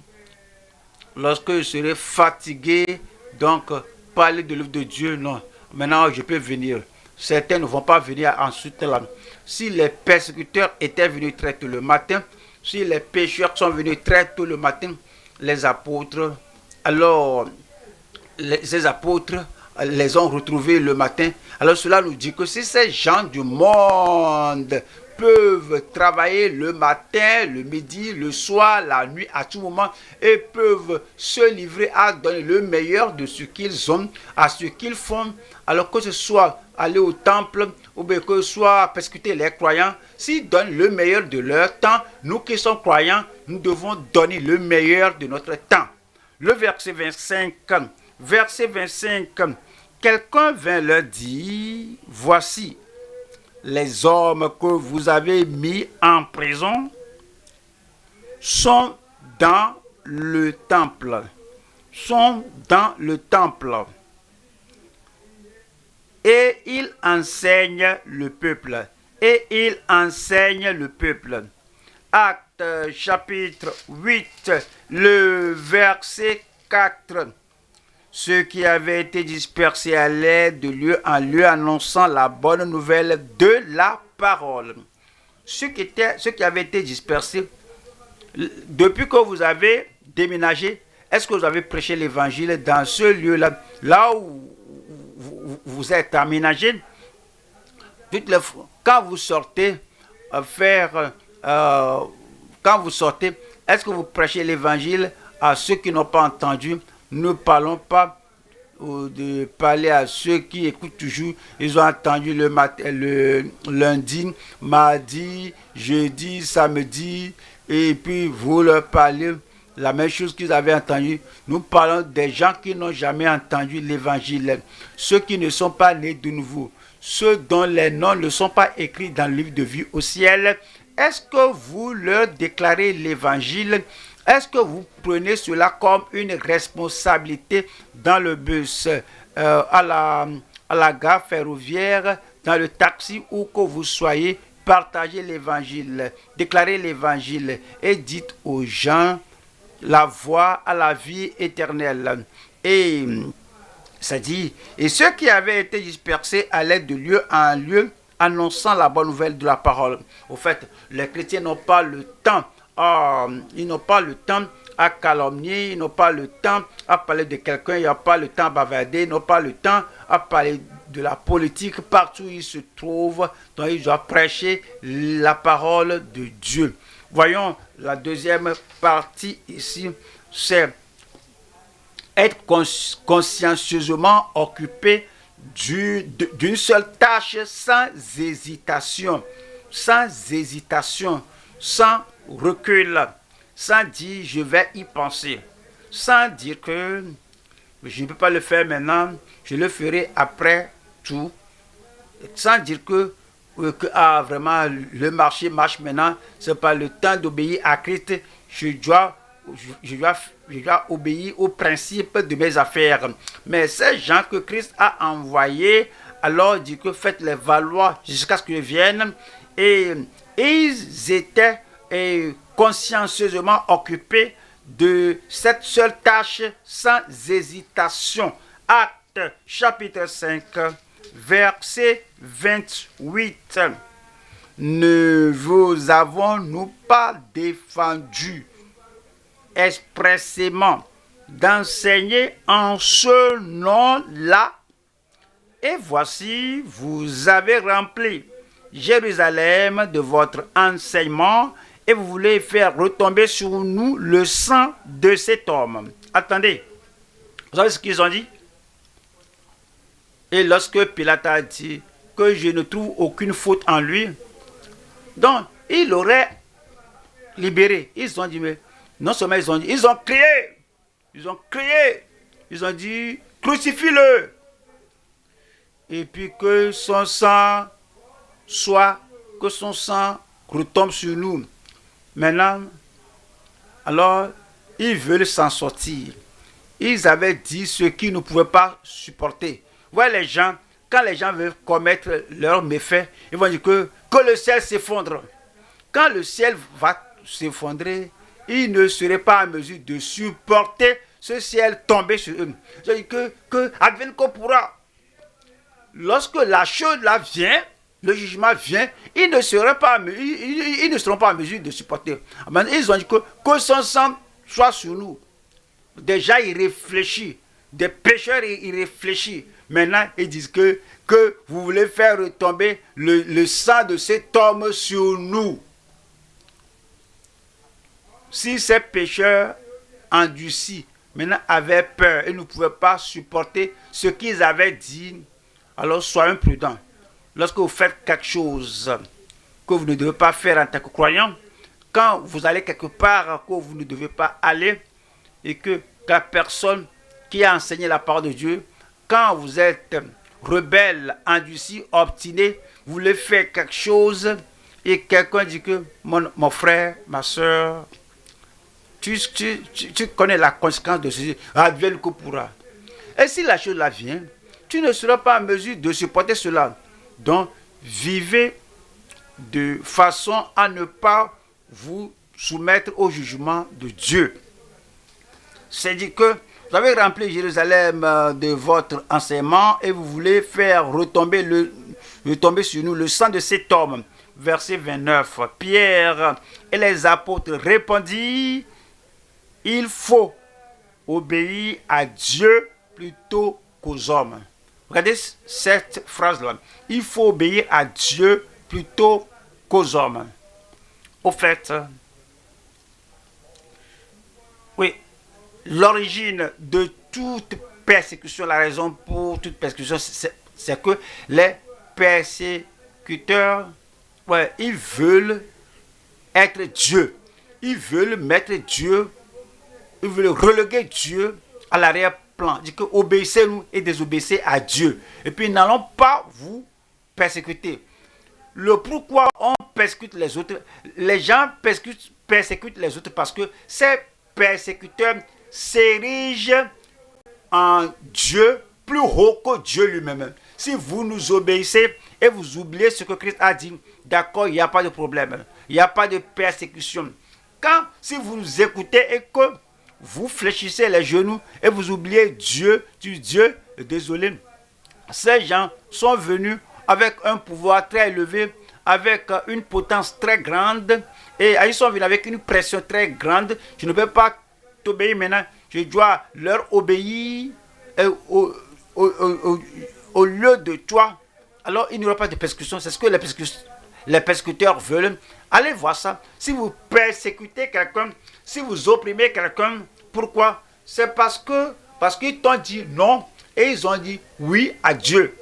serai fatigué, donc parler de l'œuvre de Dieu, non. Maintenant, je peux venir. Certains ne vont pas venir ensuite là. Si les persécuteurs étaient venus très tôt le matin, si les pécheurs sont venus très tôt le matin, les apôtres, alors ces apôtres les ont retrouvés le matin. Alors cela nous dit que si ces gens du monde peuvent travailler le matin, le midi, le soir, la nuit, à tout moment, et peuvent se livrer à donner le meilleur de ce qu'ils ont, à ce qu'ils font, alors que ce soit aller au temple, ou bien que ce soit persécuter les croyants, s'ils donnent le meilleur de leur temps, nous qui sommes croyants, nous devons donner le meilleur de notre temps. Le verset 25, quelqu'un vint leur dire, voici, les hommes que vous avez mis en prison sont dans le temple. Et ils enseignent le peuple. Actes chapitre 8, le verset 4. Ceux qui avaient été dispersés allaient de lieu en lieu annonçant la bonne nouvelle de la parole. Ceux qui avaient été dispersés, depuis que vous avez déménagé, est-ce que vous avez prêché l'évangile dans ce lieu-là, là où vous êtes aménagé? Quand vous sortez quand vous sortez, est-ce que vous prêchez l'évangile à ceux qui n'ont pas entendu? Ne parlons pas de parler à ceux qui écoutent toujours. Ils ont entendu le lundi, mardi, jeudi, samedi, et puis vous leur parlez la même chose qu'ils avaient entendu. Nous parlons des gens qui n'ont jamais entendu l'évangile, ceux qui ne sont pas nés de nouveau, ceux dont les noms ne sont pas écrits dans le livre de vie au ciel. Est-ce que vous leur déclarez l'évangile? Est-ce que vous prenez cela comme une responsabilité dans le bus, à la gare ferroviaire, dans le taxi, où que vous soyez? Partagez l'évangile, déclarez l'évangile et dites aux gens la voie à la vie éternelle. Et ça dit, et ceux qui avaient été dispersés allaient de lieu en lieu annonçant la bonne nouvelle de la parole. Au fait, les chrétiens n'ont pas le temps. Ils n'ont pas le temps à calomnier, ils n'ont pas le temps à parler de quelqu'un, ils n'ont pas le temps à bavarder, ils n'ont pas le temps à parler de la politique partout où ils se trouvent. Donc ils doivent prêcher la parole de Dieu. Voyons la deuxième partie ici, c'est être consciencieusement occupé d'une seule tâche sans hésitation, sans recul, sans dire je vais y penser, sans dire que je ne peux pas le faire maintenant, je le ferai après tout. sans dire que vraiment le marché marche maintenant, c'est pas le temps d'obéir à Christ, je dois obéir aux principes de mes affaires. Mais ces gens que Christ a envoyés, alors dit que faites-les valoir jusqu'à ce qu'ils viennent. Et ils étaient consciencieusement occupés de cette seule tâche sans hésitation. Acte chapitre 5, verset 28. Ne vous avons-nous pas défendu expressément d'enseigner en ce nom-là? Et voici, vous avez rempli Jérusalem de votre enseignement et vous voulez faire retomber sur nous le sang de cet homme. Attendez, vous savez ce qu'ils ont dit? Et lorsque Pilate a dit que je ne trouve aucune faute en lui, donc il l'aurait libéré. Ils ont dit, mais non seulement ils ont crié, ils ont dit, crucifie-le. Et puis que son sang retombe sur nous. Maintenant, alors, ils veulent s'en sortir. Ils avaient dit ce qu'ils ne pouvaient pas supporter. Voyez les gens, quand les gens veulent commettre leurs méfaits, ils vont dire que le ciel s'effondre. Quand le ciel va s'effondrer, ils ne seraient pas en mesure de supporter ce ciel tomber sur eux. C'est-à-dire que advienne qu'on pourra. Lorsque la chose là vient, le jugement vient, ils ne seront pas en mesure de supporter. Maintenant, ils ont dit que son sang soit sur nous. Déjà, ils réfléchissent. Des pécheurs, ils réfléchissent. Maintenant, ils disent que vous voulez faire retomber le sang de cet homme sur nous. Si ces pécheurs endurcis, maintenant, avaient peur et ne pouvaient pas supporter ce qu'ils avaient dit, alors soyez prudents. Lorsque vous faites quelque chose que vous ne devez pas faire en tant que croyant, quand vous allez quelque part que vous ne devez pas aller, et que la personne qui a enseigné la parole de Dieu, quand vous êtes rebelle, endurci, obstiné, vous voulez faire quelque chose, et quelqu'un dit que mon frère, ma soeur, tu connais la conséquence de ceci, advienne que pourra. Et si la chose là vient, tu ne seras pas en mesure de supporter cela. Donc, vivez de façon à ne pas vous soumettre au jugement de Dieu. C'est-à-dire que vous avez rempli Jérusalem de votre enseignement et vous voulez faire retomber sur nous le sang de cet homme. Verset 29. Pierre et les apôtres répondirent, il faut obéir à Dieu plutôt qu'aux hommes. Regardez cette phrase-là. Il faut obéir à Dieu plutôt qu'aux hommes. Au fait, oui, l'origine de toute persécution, la raison pour toute persécution, c'est que les persécuteurs, ils veulent être Dieu. Ils veulent mettre Dieu, ils veulent reléguer Dieu à l'arrière-plan. Dit que obéissez-nous et désobéissez à Dieu. Et puis n'allons pas vous persécuter. Le pourquoi on persécute les autres, les gens persécutent les autres parce que ces persécuteurs s'érigent en Dieu plus haut que Dieu lui-même. Si vous nous obéissez et vous oubliez ce que Christ a dit, d'accord, il n'y a pas de problème. Il n'y a pas de persécution. Si vous nous écoutez et que vous fléchissez les genoux et vous oubliez Dieu, désolé, ces gens sont venus avec un pouvoir très élevé, avec une potence très grande, et ils sont venus avec une pression très grande. Je ne peux pas t'obéir maintenant, je dois leur obéir au lieu de toi. Alors il n'y aura pas de persécution. C'est ce que les persécuteurs veulent. Allez voir ça. Si vous persécutez quelqu'un, si vous opprimez quelqu'un, pourquoi? C'est parce qu'ils t'ont dit non et ils ont dit oui à Dieu.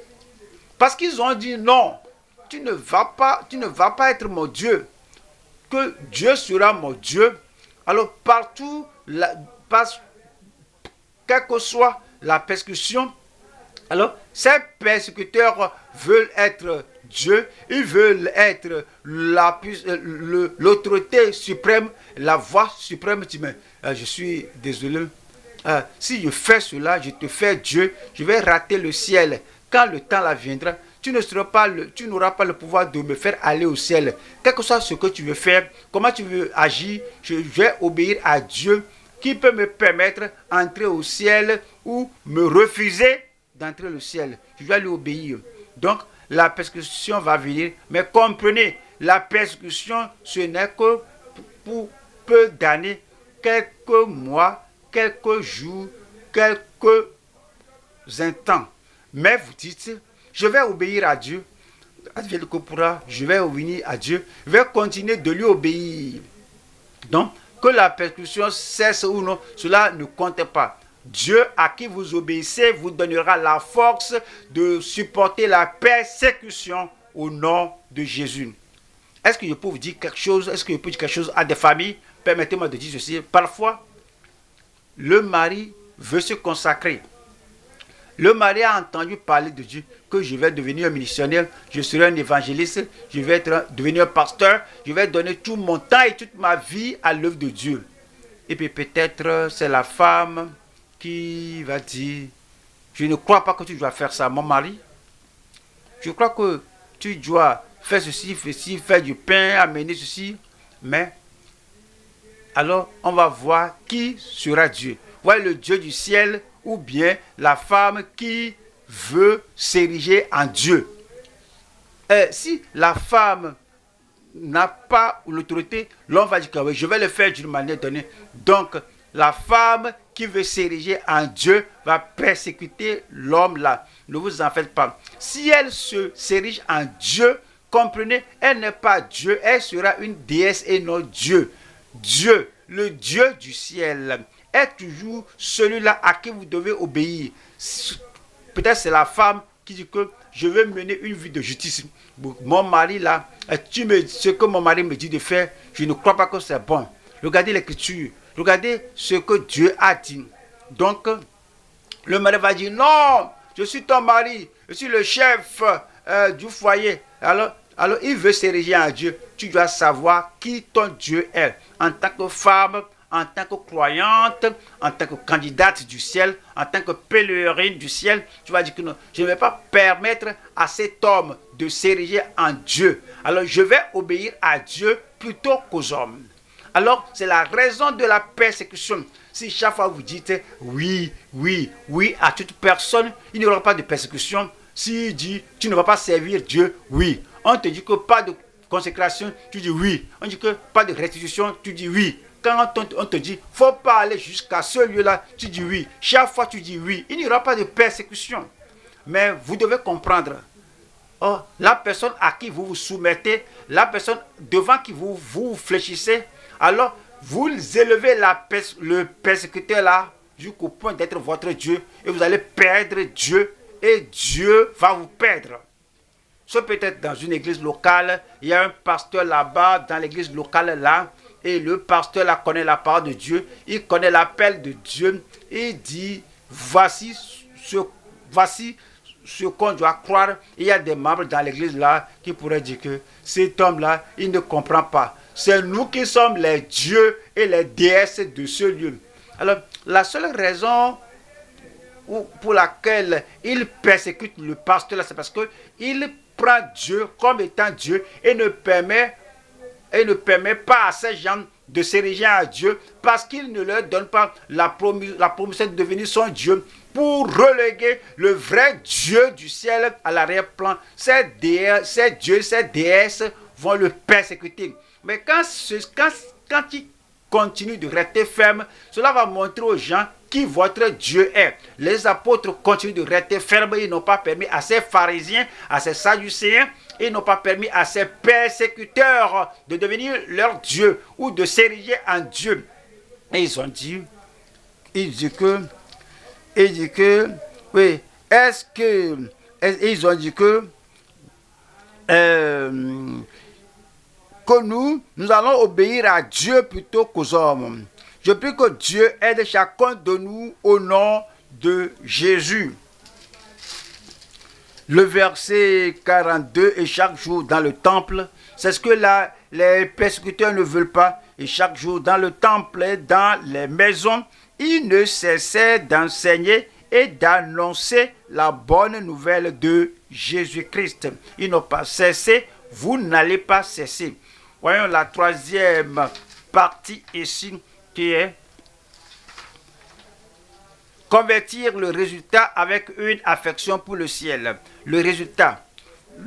Parce qu'ils ont dit non, tu ne vas pas être mon Dieu, que Dieu sera mon Dieu. Alors partout, quelle que soit la persécution, Alors, ces persécuteurs veulent être Dieu, ils veulent être l'autorité suprême, la voix suprême. Tu dis, mais je suis désolé. Si je fais cela, je te fais Dieu, je vais rater le ciel. Quand le temps là viendra, tu n'auras pas le pouvoir de me faire aller au ciel. Quel que soit ce que tu veux faire, comment tu veux agir, je vais obéir à Dieu qui peut me permettre d'entrer au ciel ou me refuser d'entrer au ciel. Je vais lui obéir. Donc, la persécution va venir. Mais comprenez, la persécution, ce n'est que pour peu d'années, quelques mois, quelques jours, quelques instants. Mais vous dites, je vais obéir à Dieu. Je vais obéir à Dieu. Je vais continuer de lui obéir. Donc, que la persécution cesse ou non, cela ne compte pas. Dieu à qui vous obéissez vous donnera la force de supporter la persécution au nom de Jésus. Est-ce que je peux vous dire quelque chose? Est-ce que je peux dire quelque chose à des familles? Permettez-moi de dire ceci. Parfois, le mari veut se consacrer. Le mari a entendu parler de Dieu, que je vais devenir un missionnaire, je serai un évangéliste, je vais devenir un pasteur, je vais donner tout mon temps et toute ma vie à l'œuvre de Dieu. Et puis peut-être c'est la femme qui va dire, je ne crois pas que tu dois faire ça, mon mari. Je crois que tu dois faire ceci, faire du pain, amener ceci. Mais alors on va voir qui sera Dieu. Voyez le Dieu du ciel ou bien la femme qui veut s'ériger en Dieu. Si la femme n'a pas l'autorité, l'homme va dire que oui, je vais le faire d'une manière donnée. Donc, la femme qui veut s'ériger en Dieu va persécuter l'homme là. Ne vous en faites pas. Si elle s'érige en Dieu, comprenez, elle n'est pas Dieu, elle sera une déesse et non Dieu. Dieu, le Dieu du ciel, est toujours celui-là à qui vous devez obéir. Peut-être c'est la femme qui dit que je veux mener une vie de justice. Mon mari là, ce que mon mari me dit de faire, je ne crois pas que c'est bon. Regardez l'écriture, regardez ce que Dieu a dit. Donc, le mari va dire, non, je suis ton mari, je suis le chef du foyer. Alors, il veut s'ériger en Dieu. Tu dois savoir qui ton Dieu est. En tant que femme, en tant que croyante, en tant que candidate du ciel, en tant que pèlerine du ciel, tu vas dire que non, je ne vais pas permettre à cet homme de s'ériger en Dieu. Alors, je vais obéir à Dieu plutôt qu'aux hommes. Alors, c'est la raison de la persécution. Si chaque fois vous dites oui, oui, oui à toute personne, il n'y aura pas de persécution. S'il dit tu ne vas pas servir Dieu, oui. On te dit que pas de consécration, tu dis oui. On dit que pas de restitution, tu dis oui. Quand on te dit faut pas aller jusqu'à ce lieu-là, tu dis oui. Chaque fois tu dis oui. Il n'y aura pas de persécution. Mais vous devez comprendre. Oh, la personne à qui vous vous soumettez, la personne devant qui vous fléchissez, alors vous élevez le persécuteur là jusqu'au point d'être votre Dieu et vous allez perdre Dieu et Dieu va vous perdre. Soit peut-être dans une église locale, il y a un pasteur là-bas dans l'église locale là et le pasteur là connaît la parole de Dieu, il connaît l'appel de Dieu et il dit voici ce qu'on doit croire. Il y a des membres dans l'église là qui pourraient dire que cet homme là il ne comprend pas. C'est nous qui sommes les dieux et les déesses de ce lieu. Alors, la seule raison pour laquelle il persécute le pasteur là, c'est parce qu'il prend Dieu comme étant Dieu et ne permet pas à ces gens de s'ériger à Dieu parce qu'il ne leur donne pas la promesse de devenir son Dieu pour reléguer le vrai Dieu du ciel à l'arrière-plan. Ces dieux, ces déesses vont le persécuter. Mais quand il continue de rester ferme, cela va montrer aux gens qui votre Dieu est. Les apôtres continuent de rester fermes. Ils n'ont pas permis à ces pharisiens, à ces sadducéens, ils n'ont pas permis à ces persécuteurs de devenir leur Dieu ou de s'ériger en Dieu. Et ils ont dit, oui, ils ont dit que nous allons obéir à Dieu plutôt qu'aux hommes. Je prie que Dieu aide chacun de nous au nom de Jésus. le verset 42, et chaque jour dans le temple, c'est ce que les persécuteurs ne veulent pas. Et chaque jour dans le temple et dans les maisons, ils ne cessaient d'enseigner et d'annoncer la bonne nouvelle de Jésus-Christ. Ils n'ont pas cessé, vous n'allez pas cesser. Voyons la troisième partie ici qui est convertir le résultat avec une affection pour le ciel. Le résultat,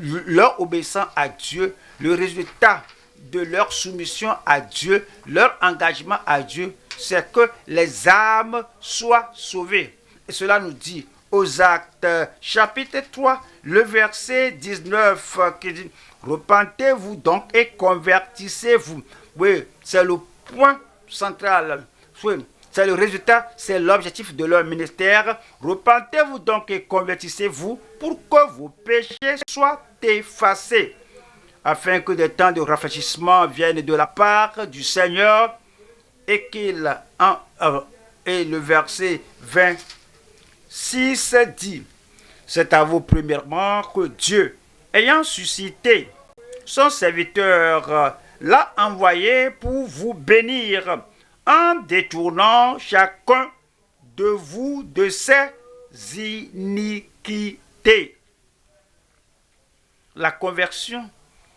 leur obéissance à Dieu, le résultat de leur soumission à Dieu, leur engagement à Dieu, c'est que les âmes soient sauvées. Et cela nous dit aux Actes chapitre 3, le verset 19 qui dit « Repentez-vous donc et convertissez-vous ». Oui, c'est le point central. Oui, c'est le résultat, c'est l'objectif de leur ministère. Repentez-vous donc et convertissez-vous pour que vos péchés soient effacés, afin que des temps de rafraîchissement viennent de la part du Seigneur et et le verset 26 dit, c'est à vous premièrement que Dieu, ayant suscité son serviteur, l'a envoyé pour vous bénir en détournant chacun de vous de ses iniquités. La conversion,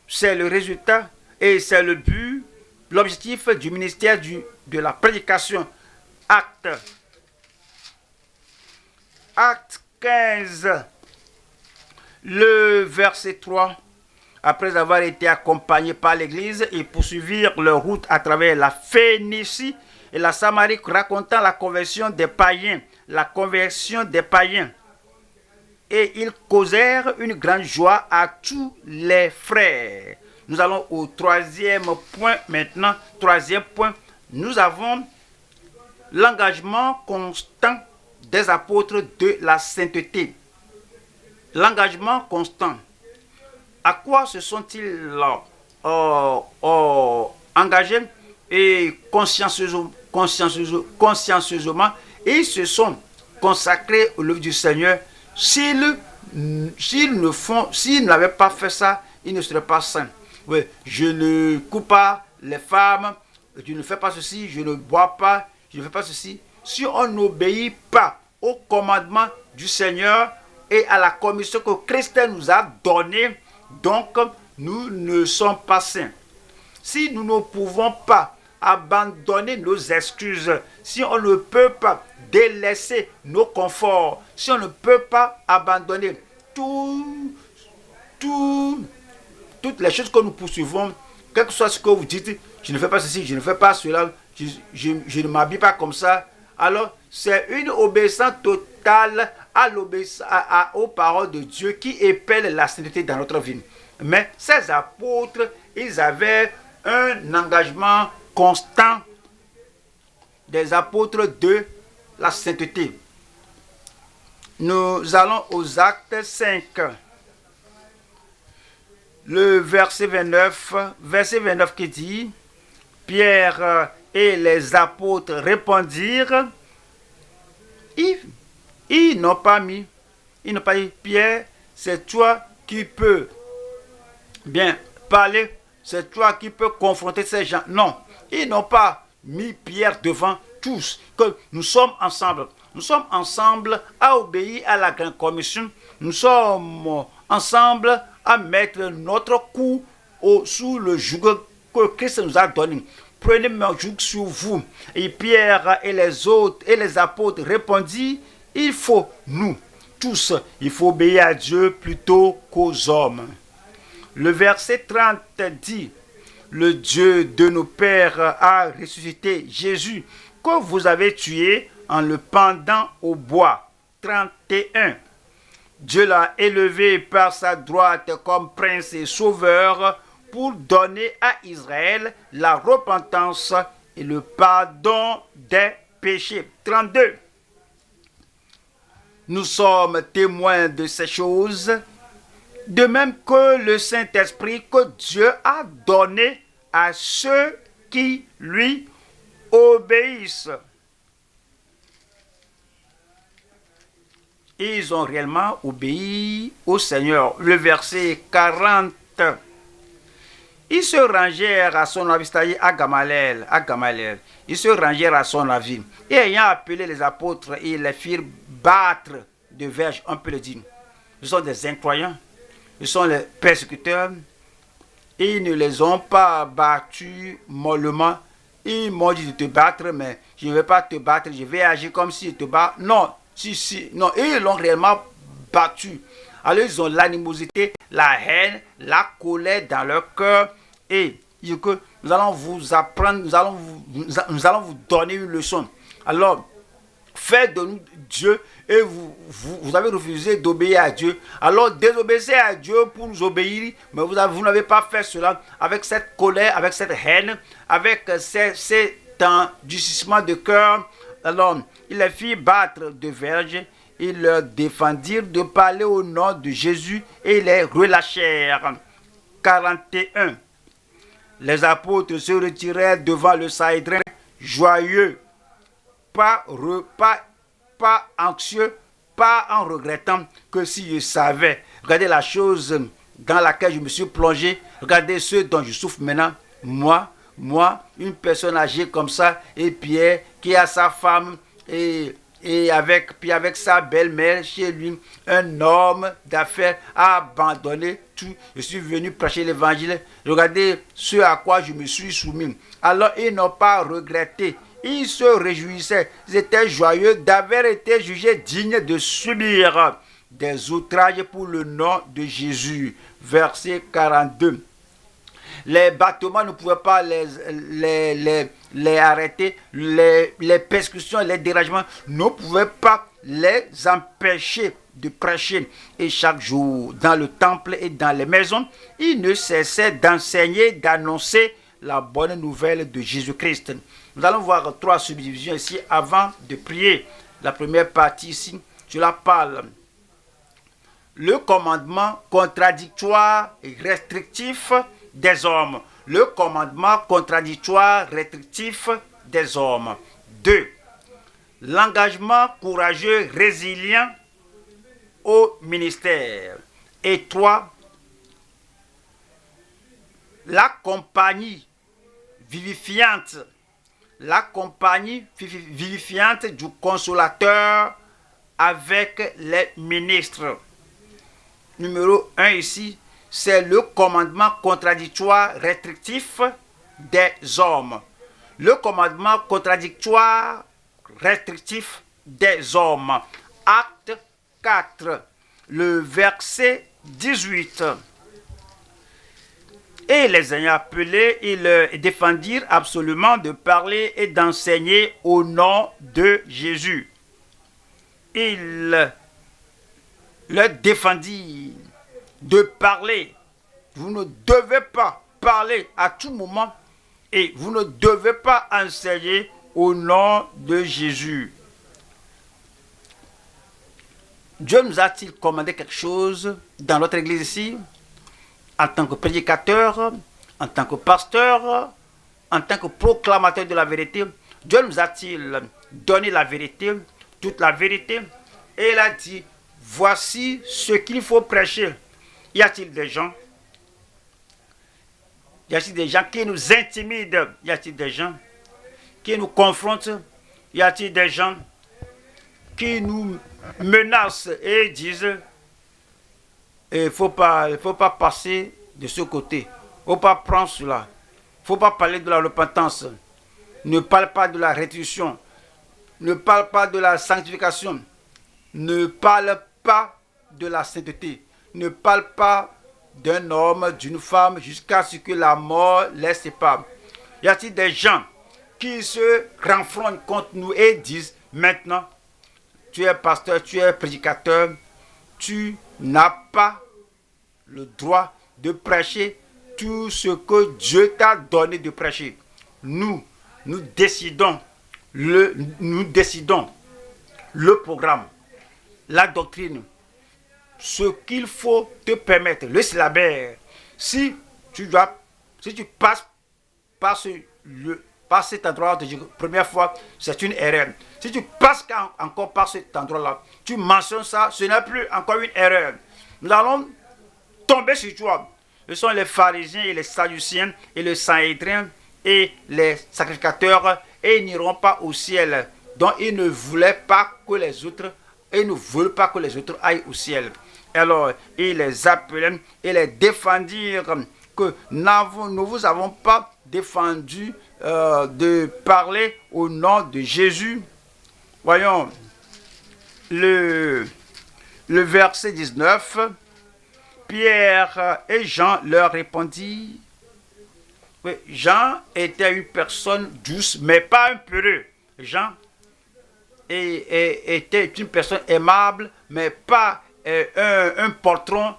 c'est le résultat et c'est le but, l'objectif du ministère de la prédication. Acte 15, le verset 3. Après avoir été accompagnés par l'Église, ils poursuivirent leur route à travers la Phénicie et la Samarie, racontant la conversion des païens. La conversion des païens. Et ils causèrent une grande joie à tous les frères. Nous allons au troisième point maintenant. Troisième point, nous avons l'engagement constant des apôtres de la sainteté. L'engagement constant. À quoi se sont-ils engagés? Et consciencieusement, ils se sont consacrés au l'œuvre du Seigneur. S'ils n'avaient pas fait ça, ils ne seraient pas saints. Oui, je ne coupe pas les femmes, je ne fais pas ceci, je ne bois pas, je ne fais pas ceci. Si on n'obéit pas au commandement du Seigneur et à la commission que Christ nous a donnée, donc nous ne sommes pas saints. Si nous ne pouvons pas abandonner nos excuses, si on ne peut pas délaisser nos conforts, si on ne peut pas abandonner toutes les choses que nous poursuivons, quel que soit ce que vous dites, je ne fais pas ceci, je ne fais pas cela, je ne m'habille pas comme ça, alors c'est une obéissance totale aux paroles de Dieu qui épelle la sainteté dans notre vie. Mais ces apôtres, ils avaient un engagement constant des apôtres de la sainteté. Nous allons aux Actes 5. Le verset 29 qui dit, Pierre et les apôtres répondirent, ils n'ont pas dit, Pierre, c'est toi qui peux bien parler, c'est toi qui peux confronter ces gens. Non, ils n'ont pas mis Pierre devant tous, que nous sommes ensemble. Nous sommes ensemble à obéir à la grande commission. Nous sommes ensemble à mettre notre cou sous le joug que Christ nous a donné. Prenez mon joug sur vous. Et Pierre et les autres et les apôtres répondirent, il faut nous tous, il faut obéir à Dieu plutôt qu'aux hommes. Le verset 30 dit, le Dieu de nos pères a ressuscité Jésus, que vous avez tué en le pendant au bois. 31. Dieu l'a élevé par sa droite comme prince et sauveur pour donner à Israël la repentance et le pardon des péchés. 32. Nous sommes témoins de ces choses, de même que le Saint-Esprit que Dieu a donné à ceux qui lui obéissent. Ils ont réellement obéi au Seigneur. Le verset 40. Ils se rangèrent à son avis, c'est-à-dire à Gamaliel. Ils se rangèrent à son avis. Et ayant appelé les apôtres, ils les firent battre de verges, on peut le dire. Ce sont des incroyants. Ce sont les persécuteurs. Ils ne les ont pas battus mollement. Ils m'ont dit de te battre, mais je ne vais pas te battre. Je vais agir comme si je te bats. Non, non. Et ils l'ont réellement battu. Alors ils ont l'animosité, la haine, la colère dans leur cœur. Et nous allons vous apprendre, nous allons vous donner une leçon. Alors, faites de nous Dieu et vous avez refusé d'obéir à Dieu. Alors désobéissez à Dieu pour nous obéir, mais vous n'avez pas fait cela avec cette colère, avec cette haine, avec cet endurcissement de cœur. Alors, il les fit battre de verges, ils leur défendirent de parler au nom de Jésus et ils les relâchèrent. 41. Les apôtres se retirèrent devant le Sanhédrin, joyeux, pas anxieux, pas en regrettant que si je savais. Regardez la chose dans laquelle je me suis plongé. Regardez ce dont je souffre maintenant. Moi, une personne âgée comme ça, et Pierre qui a sa femme et avec sa belle-mère chez lui, un homme d'affaires a abandonné tout. Je suis venu prêcher l'évangile. Regardez ce à quoi je me suis soumis. Alors ils n'ont pas regretté. Ils se réjouissaient. Ils étaient joyeux d'avoir été jugés dignes de subir des outrages pour le nom de Jésus. Verset 42. Les battements ne pouvaient pas les arrêter. Les persécutions, les dérangements ne pouvaient pas les empêcher de prêcher. Et chaque jour, dans le temple et dans les maisons, ils ne cessaient d'enseigner, d'annoncer la bonne nouvelle de Jésus-Christ. Nous allons voir 3 subdivisions ici avant de prier. La première partie ici, je la parle. Le commandement contradictoire et restrictif des hommes. Le commandement contradictoire restrictif des hommes. 2. L'engagement courageux, résilient au ministère. Et 3. La compagnie vivifiante du consolateur avec les ministres. Numéro 1 ici, c'est le commandement contradictoire restrictif des hommes. Le commandement contradictoire restrictif des hommes. Acte 4, le verset 18. Et les ayant appelés, ils leur défendirent absolument de parler et d'enseigner au nom de Jésus. Ils leur défendirent de parler. Vous ne devez pas parler à tout moment et vous ne devez pas enseigner au nom de Jésus. Dieu nous a-t-il commandé quelque chose dans notre église ici? En tant que prédicateur, en tant que pasteur, en tant que proclamateur de la vérité, Dieu nous a-t-il donné la vérité, toute la vérité, et il a dit, voici ce qu'il faut prêcher. Y a-t-il des gens qui nous intimident? Y a-t-il des gens qui nous confrontent? Y a-t-il des gens qui nous menacent et disent il ne faut pas passer de ce côté. Il ne faut pas prendre cela. Il ne faut pas parler de la repentance. Ne parle pas de la restitution. Ne parle pas de la sanctification. Ne parle pas de la sainteté. Ne parle pas d'un homme, d'une femme, jusqu'à ce que la mort les sépare. Y a-t-il des gens qui se renfrontent contre nous et disent, maintenant, tu es pasteur, tu es prédicateur, tu n'as pas le droit de prêcher tout ce que Dieu t'a donné de prêcher. Nous décidons le programme, la doctrine, ce qu'il faut te permettre, le syllabaire. Si tu passes par par cet endroit, première fois, c'est une erreur. Si tu passes encore par cet endroit-là, tu mentionnes ça, ce n'est plus encore une erreur. Nous allons tomber sur toi. Ce sont les pharisiens et les sadduciens et le Sanhédrin et les sacrificateurs, et ils n'iront pas au ciel. Donc ils ne voulaient pas que les autres, et ne veulent pas que les autres aillent au ciel. Alors ils les appelaient et les défendirent que nous vous avons pas défendu de parler au nom de Jésus. Voyons le verset 19. Pierre et Jean leur répondirent. Oui, Jean était une personne douce, mais pas un peureux. Jean était une personne aimable, mais pas un poltron.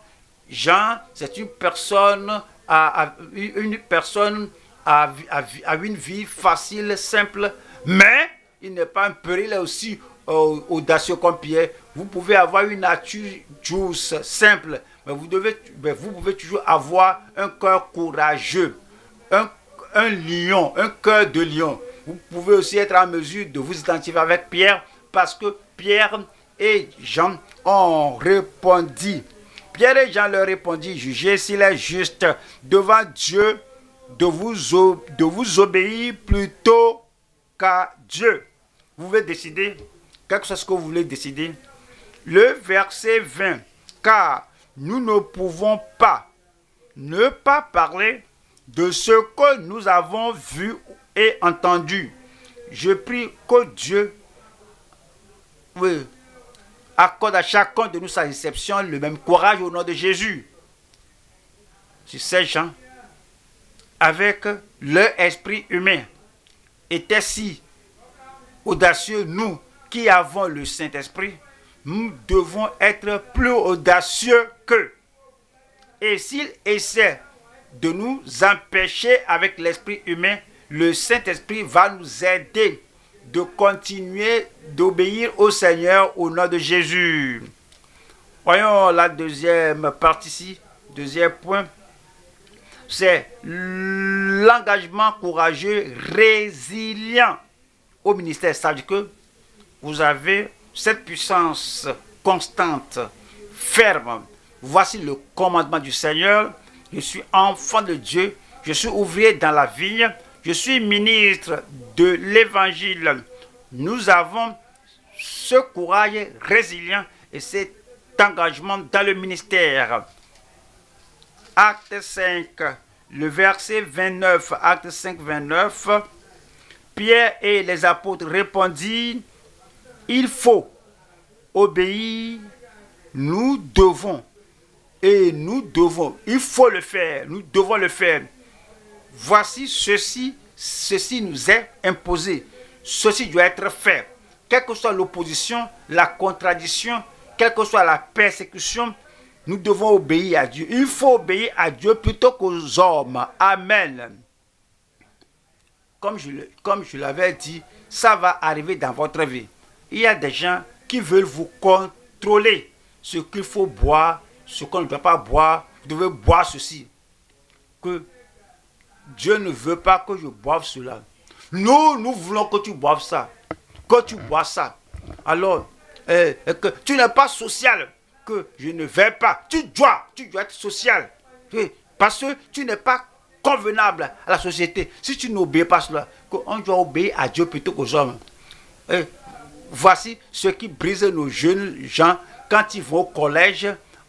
Jean, c'est une personne à une vie facile, simple, mais il n'est pas un peureux, il est aussi audacieux comme Pierre. Vous pouvez avoir une nature douce, simple, mais vous pouvez toujours avoir un cœur courageux, un lion, un cœur de lion. Vous pouvez aussi être en mesure de vous identifier avec Pierre, parce que Pierre et Jean ont répondu. Pierre et Jean leur répondirent, jugez s'il est juste devant Dieu de vous obéir plutôt qu'à Dieu. Vous pouvez décider, quelque chose que vous voulez décider. Le verset 20, car nous ne pouvons pas ne pas parler de ce que nous avons vu et entendu. Je prie que Dieu accorde à chacun de nous sa réception, le même courage au nom de Jésus. Si ces gens, avec leur esprit humain, étaient si audacieux, nous qui avons le Saint-Esprit, nous devons être plus audacieux qu'eux. Et s'ils essaient de nous empêcher avec l'esprit humain, le Saint-Esprit va nous aider de continuer d'obéir au Seigneur au nom de Jésus. Voyons la deuxième partie ici, deuxième point. C'est l'engagement courageux, résilient au ministère. C'est-à-dire que vous avez cette puissance constante, ferme. Voici le commandement du Seigneur. Je suis enfant de Dieu. Je suis ouvrier dans la vigne. Je suis ministre de l'Évangile. Nous avons ce courage résilient et cet engagement dans le ministère. Acte 5, le verset 29, Acte 5, 29. Pierre et les apôtres répondirent, il faut obéir, nous devons, il faut le faire, nous devons le faire. Voici ceci nous est imposé, ceci doit être fait. Quelle que soit l'opposition, la contradiction, quelle que soit la persécution, nous devons obéir à Dieu. Il faut obéir à Dieu plutôt qu'aux hommes. Amen. Comme je l'avais dit, ça va arriver dans votre vie. Il y a des gens qui veulent vous contrôler. Ce qu'il faut boire, ce qu'on ne doit pas boire. Vous devez boire ceci. Que Dieu ne veut pas que je boive cela. Nous voulons que tu boives ça. Que tu bois ça. Alors, que tu n'es pas social. Que je ne vais pas. Tu dois être social. Parce que tu n'es pas convenable à la société. Si tu n'obéis pas cela, on doit obéir à Dieu plutôt qu'aux hommes. Voici ce qui brise nos jeunes gens quand ils vont au collège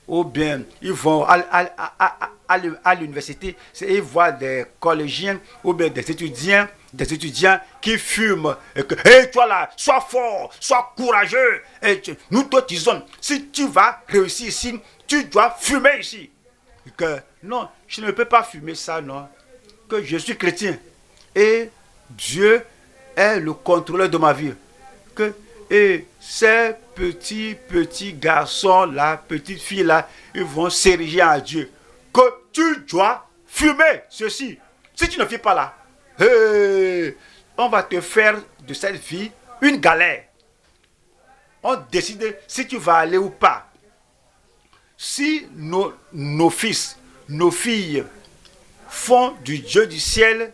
ou bien ils vont à l'université. Ils voient des collégiens ou bien des étudiants qui fument. Et que, hey, toi là, sois fort, sois courageux. Nous te disons, si tu vas réussir ici, tu dois fumer ici. Que, non, je ne peux pas fumer ça, non. Que je suis chrétien. Et Dieu est le contrôleur de ma vie. Et ces petits garçons-là, petites filles-là, ils vont s'ériger à Dieu. Que tu dois fumer ceci. Si tu ne fumes pas là, on va te faire de cette vie une galère. On décide si tu vas aller ou pas. Si nos fils, nos filles font du Dieu du ciel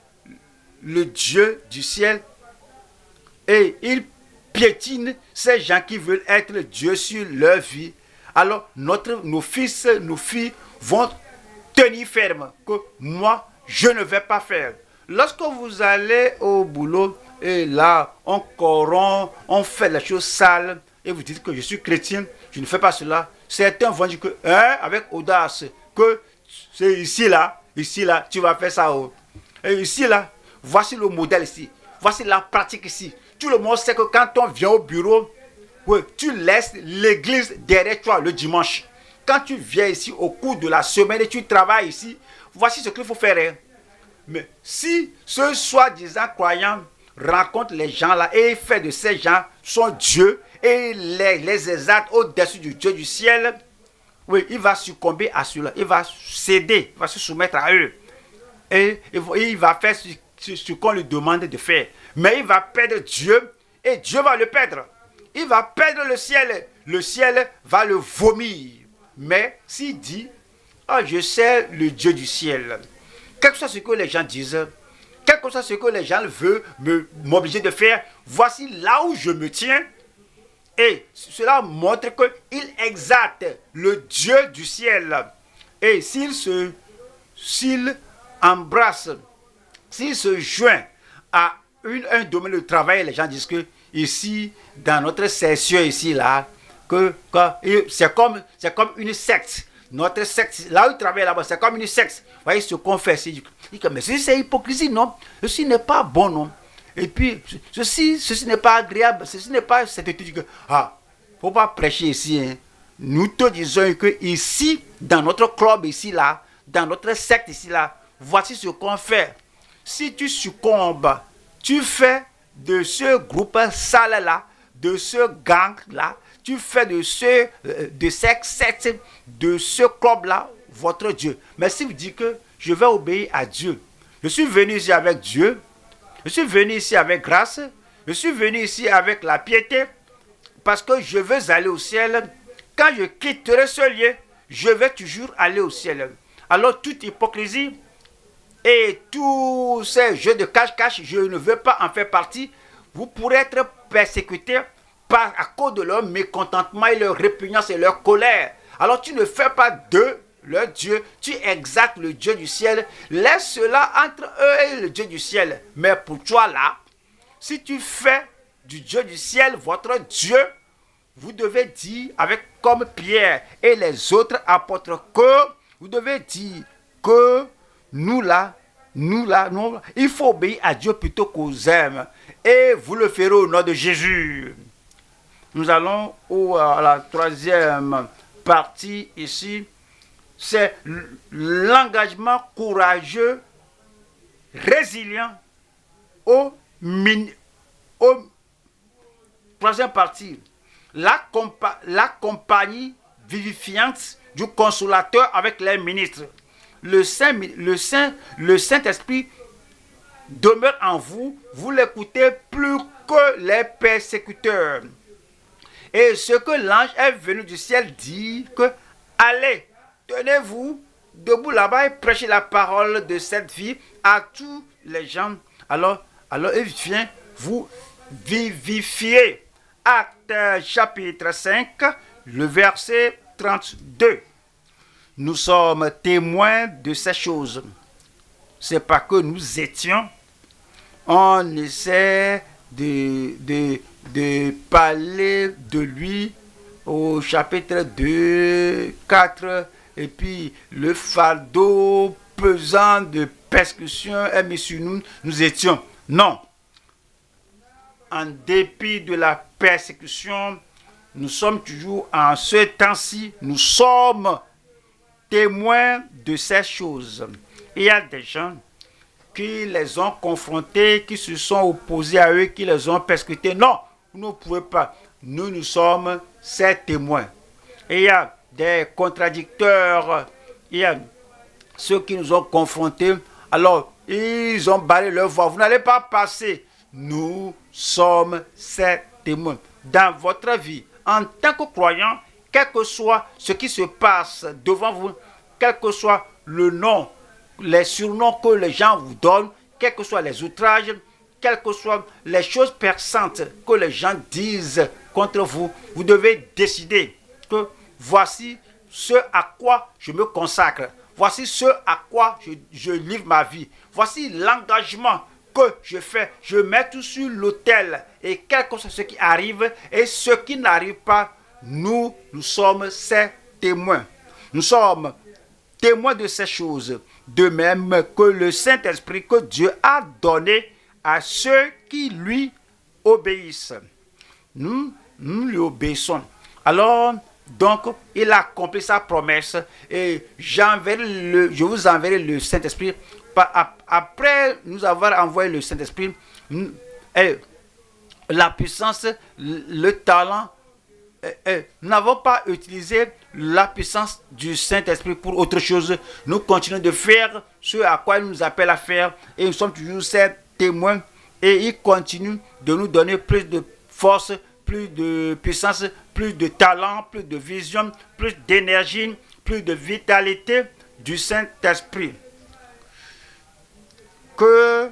le Dieu du ciel et ils piétinent ces gens qui veulent être Dieu sur leur vie, alors nos fils, nos filles vont tenir ferme que moi, je ne vais pas faire. Lorsque vous allez au boulot et là, on corrompt, on fait les choses sales et vous dites que je suis chrétien, je ne fais pas cela, certains vont dire que, avec audace, que c'est ici là, tu vas faire ça. Et ici là, voici le modèle ici, voici la pratique ici. Tout le monde sait que quand on vient au bureau, oui, tu laisses l'église derrière toi le dimanche. Quand tu viens ici au cours de la semaine et tu travailles ici, voici ce qu'il faut faire. Mais si ce soi-disant croyant rencontre les gens là et fait de ces gens son Dieu et les exalte au-dessus du Dieu du ciel, oui, il va succomber à cela. Il va céder, il va se soumettre à eux. Et il va faire ce qu'on lui demande de faire. Mais il va perdre Dieu et Dieu va le perdre. Il va perdre le ciel va le vomir. Mais s'il dit, je sais le Dieu du ciel, quel que soit ce que les gens disent, quel que soit ce que les gens veulent m'obliger de faire, voici là où je me tiens. Et cela montre qu'il exalte le Dieu du ciel. Et s'il embrasse, s'il se joint à un domaine de travail, les gens disent que ici, dans notre session ici, là, c'est comme une secte. Notre secte, là où il travaille là-bas, c'est comme une secte. Vous voyez ce qu'on fait ici. Mais c'est hypocrisie, non? Ceci n'est pas bon, non? Et puis, ceci n'est pas agréable, ceci n'est pas cette étude que, faut pas prêcher ici, hein. Nous te disons que ici, dans notre club ici, là, dans notre secte ici, là, voici ce qu'on fait. Si tu succombes, tu fais de ce groupe sale là, de ce gang là, tu fais de cette secte, de ce club là, votre Dieu. Mais si vous dites que je vais obéir à Dieu, je suis venu ici avec Dieu, je suis venu ici avec grâce, je suis venu ici avec la piété, parce que je veux aller au ciel. Quand je quitterai ce lieu, je vais toujours aller au ciel. Alors toute hypocrisie et tous ces jeux de cache-cache, je ne veux pas en faire partie. Vous pourrez être persécutés à cause de leur mécontentement et leur répugnance et leur colère. Alors tu ne fais pas d'eux leur Dieu, tu exaltes le Dieu du ciel. Laisse cela entre eux et le Dieu du ciel. Mais pour toi là, si tu fais du Dieu du ciel votre Dieu, vous devez dire avec comme Pierre et les autres apôtres que vous devez dire que nous là, il faut obéir à Dieu plutôt qu'aux hommes. Et vous le ferez au nom de Jésus. Nous allons à la troisième partie ici. C'est l'engagement courageux, résilient troisième partie. La compagnie vivifiante du consolateur avec les ministres. Le Saint-Esprit demeure en vous, vous l'écoutez plus que les persécuteurs. Et ce que l'ange est venu du ciel dit que allez, tenez-vous debout là-bas et prêchez la parole de cette vie à tous les gens. Alors il vient vous vivifier. Actes chapitre 5, le verset 32. Nous sommes témoins de ces choses. C'est pas que nous étions. On essaie de parler de lui au chapitre 2, 4, et puis le fardeau pesant de persécution est mis sur nous. Nous étions. Non. En dépit de la persécution, nous sommes toujours en ce temps-ci, nous sommes témoins de ces choses. Il y a des gens qui les ont confrontés, qui se sont opposés à eux, qui les ont persécutés. Non, vous ne pouvez pas. Nous sommes ces témoins. Et il y a des contradicteurs, il y a ceux qui nous ont confrontés. Alors, ils ont barré leur voie. Vous n'allez pas passer. Nous sommes ces témoins. Dans votre vie, en tant que croyant, quel que soit ce qui se passe devant vous, quel que soit le nom, les surnoms que les gens vous donnent, quels que soient les outrages, quelles que soient les choses perçantes que les gens disent contre vous, vous devez décider que voici ce à quoi je me consacre. Voici ce à quoi je livre ma vie. Voici l'engagement que je fais. Je mets tout sur l'autel. Et quel que soit ce qui arrive et ce qui n'arrive pas, nous sommes ses témoins. Nous sommes témoins de ces choses. De même que le Saint-Esprit que Dieu a donné à ceux qui lui obéissent. Nous lui obéissons. Alors, donc, il a accompli sa promesse et je vous enverrai le Saint-Esprit. Après nous avoir envoyé le Saint-Esprit, la puissance, le talent, nous n'avons pas utilisé la puissance du Saint-Esprit pour autre chose. Nous continuons de faire ce à quoi il nous appelle à faire et nous sommes toujours ses témoins et il continue de nous donner plus de force, plus de puissance, plus de talent, plus de vision, plus d'énergie, plus de vitalité du Saint-Esprit que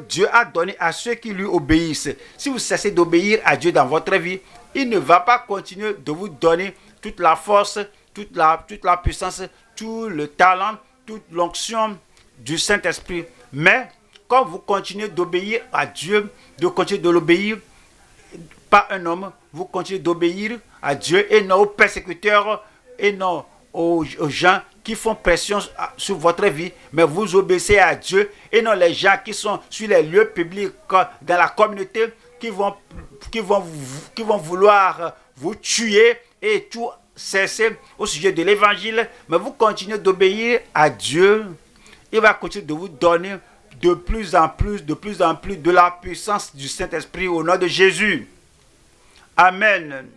Dieu a donné à ceux qui lui obéissent. Si vous cessez d'obéir à Dieu dans votre vie, il ne va pas continuer de vous donner toute la force, toute la puissance, tout le talent, toute l'onction du Saint-Esprit. Mais quand vous continuez d'obéir à Dieu, de continuer de l'obéir, pas un homme, vous continuez d'obéir à Dieu et non aux persécuteurs et non aux gens qui font pression sur votre vie, mais vous obéissez à Dieu et non les gens qui sont sur les lieux publics dans la communauté qui vont vouloir vous tuer et tout cesser au sujet de l'évangile, mais vous continuez d'obéir à Dieu. Il va continuer de vous donner de plus en plus de la puissance du Saint-Esprit au nom de Jésus. Amen.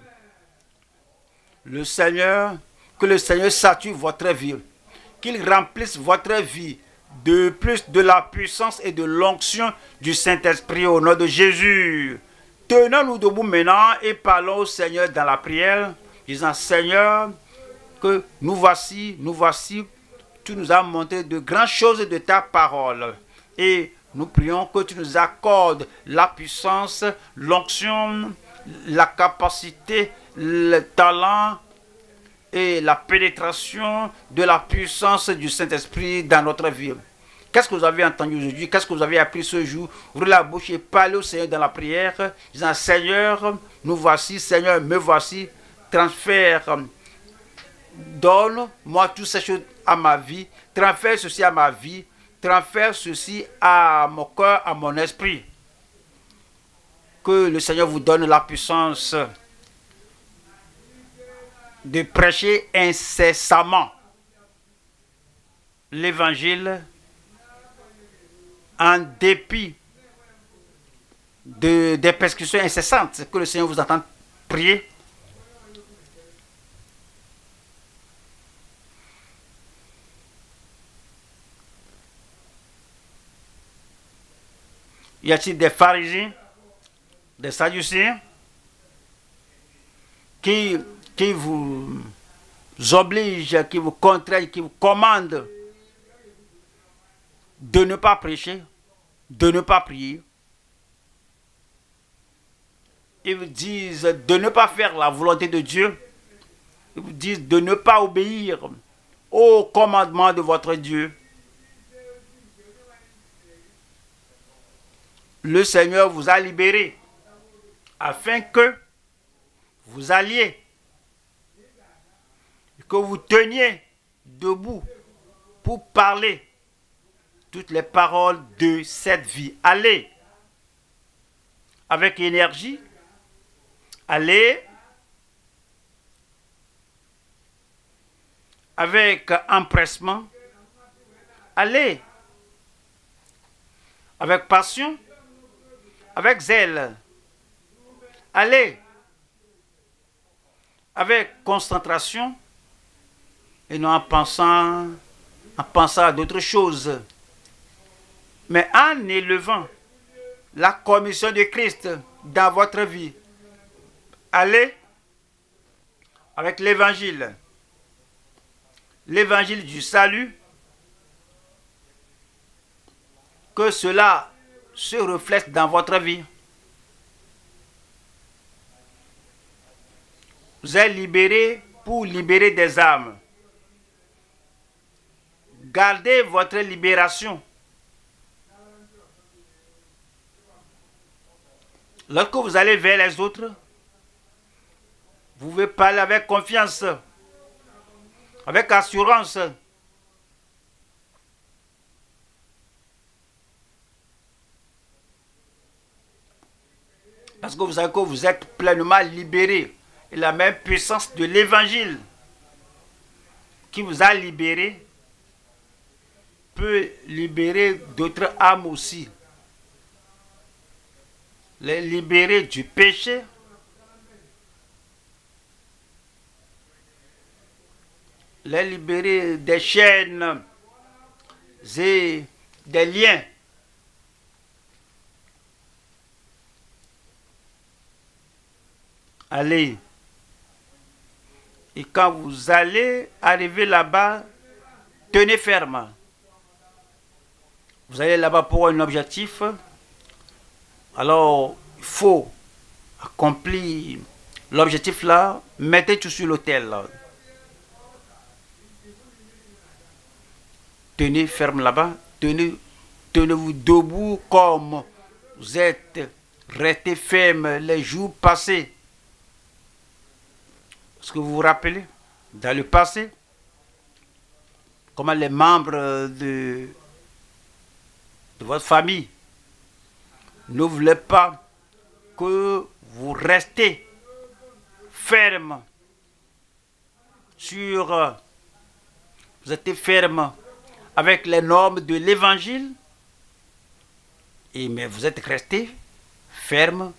Que le Seigneur sature votre vie, qu'il remplisse votre vie de plus de la puissance et de l'onction du Saint-Esprit au nom de Jésus. Tenons-nous debout maintenant et parlons au Seigneur dans la prière, disant Seigneur, que nous voici, tu nous as montré de grandes choses de ta parole. Et nous prions que tu nous accordes la puissance, l'onction, la capacité, le talent et la pénétration de la puissance du Saint-Esprit dans notre vie. Qu'est-ce que vous avez entendu aujourd'hui? Qu'est-ce que vous avez appris ce jour? Ouvrez la bouche et parlez au Seigneur dans la prière, disant Seigneur, nous voici, Seigneur, me voici, transfère, donne-moi toutes ces choses à ma vie, transfère ceci à ma vie, transfère ceci à mon cœur, à mon esprit. Que le Seigneur vous donne la puissance de prêcher incessamment l'évangile en dépit des persécutions incessantes. Que le Seigneur vous entende prier. Y a-t-il des pharisiens, des sadducéens qui vous obligent, qui vous contraignent, qui vous commandent de ne pas prêcher, de ne pas prier? Ils vous disent de ne pas faire la volonté de Dieu. Ils vous disent de ne pas obéir au commandement de votre Dieu. Le Seigneur vous a libéré afin que vous alliez, que vous teniez debout pour parler toutes les paroles de cette vie. Allez avec énergie, allez avec empressement, allez avec passion, avec zèle, allez avec concentration et non en pensant à d'autres choses, mais en élevant la commission de Christ dans votre vie. Allez avec l'évangile du salut, que cela se reflète dans votre vie. Vous êtes libéré pour libérer des âmes. Gardez votre libération. Lorsque vous allez vers les autres, vous pouvez parler avec confiance, avec assurance. Parce que vous savez que vous êtes pleinement libéré. Et la même puissance de l'évangile qui vous a libéré peut libérer d'autres âmes aussi. Les libérer du péché, les libérer des chaînes et des liens. Allez. Et quand vous allez arriver là-bas, tenez ferme. Vous allez là-bas pour un objectif. Alors, il faut accomplir l'objectif là. Mettez tout sur l'autel. Tenez ferme là-bas. Tenez-vous debout comme vous êtes resté ferme les jours passés. Est-ce que vous vous rappelez, dans le passé, comment les membres de votre famille ne voulaient pas que vous restiez ferme sur... Vous étiez ferme avec les normes de l'évangile, mais vous êtes resté ferme.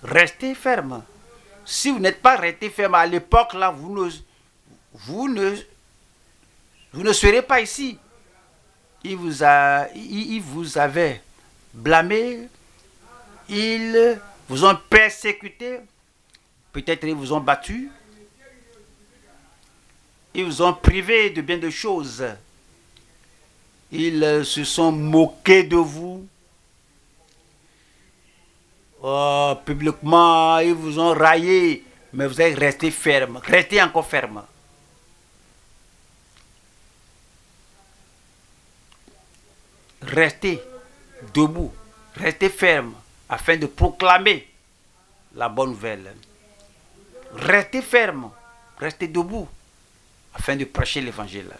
Restez ferme. Si vous n'êtes pas resté ferme à l'époque, là, vous ne serez pas ici. Il vous avait blâmé, ils vous ont persécuté, peut-être ils vous ont battu, ils vous ont privé de bien de choses. Ils se sont moqués de vous. Oh, publiquement, ils vous ont raillé, mais vous êtes resté ferme. Restez encore ferme. Restez debout, restez ferme, afin de proclamer la bonne nouvelle. Restez ferme, restez debout, afin de prêcher l'évangile.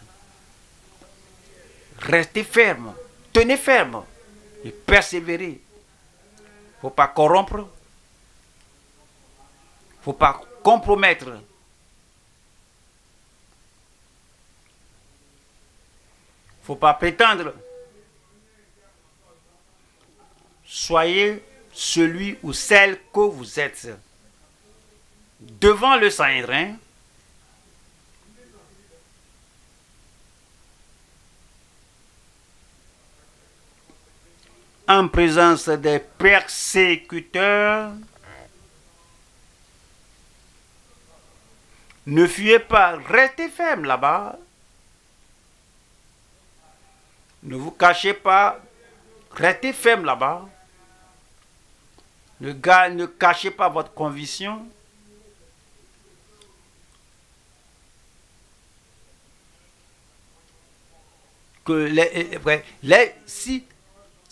Restez ferme, tenez ferme et persévérez. Il ne faut pas corrompre. Il ne faut pas compromettre. Il ne faut pas prétendre. Soyez celui ou celle que vous êtes. Devant le Sanhédrin, en présence des persécuteurs, ne fuyez pas, restez ferme là-bas. Ne vous cachez pas, restez ferme là-bas. Ne cachez pas votre conviction. Que si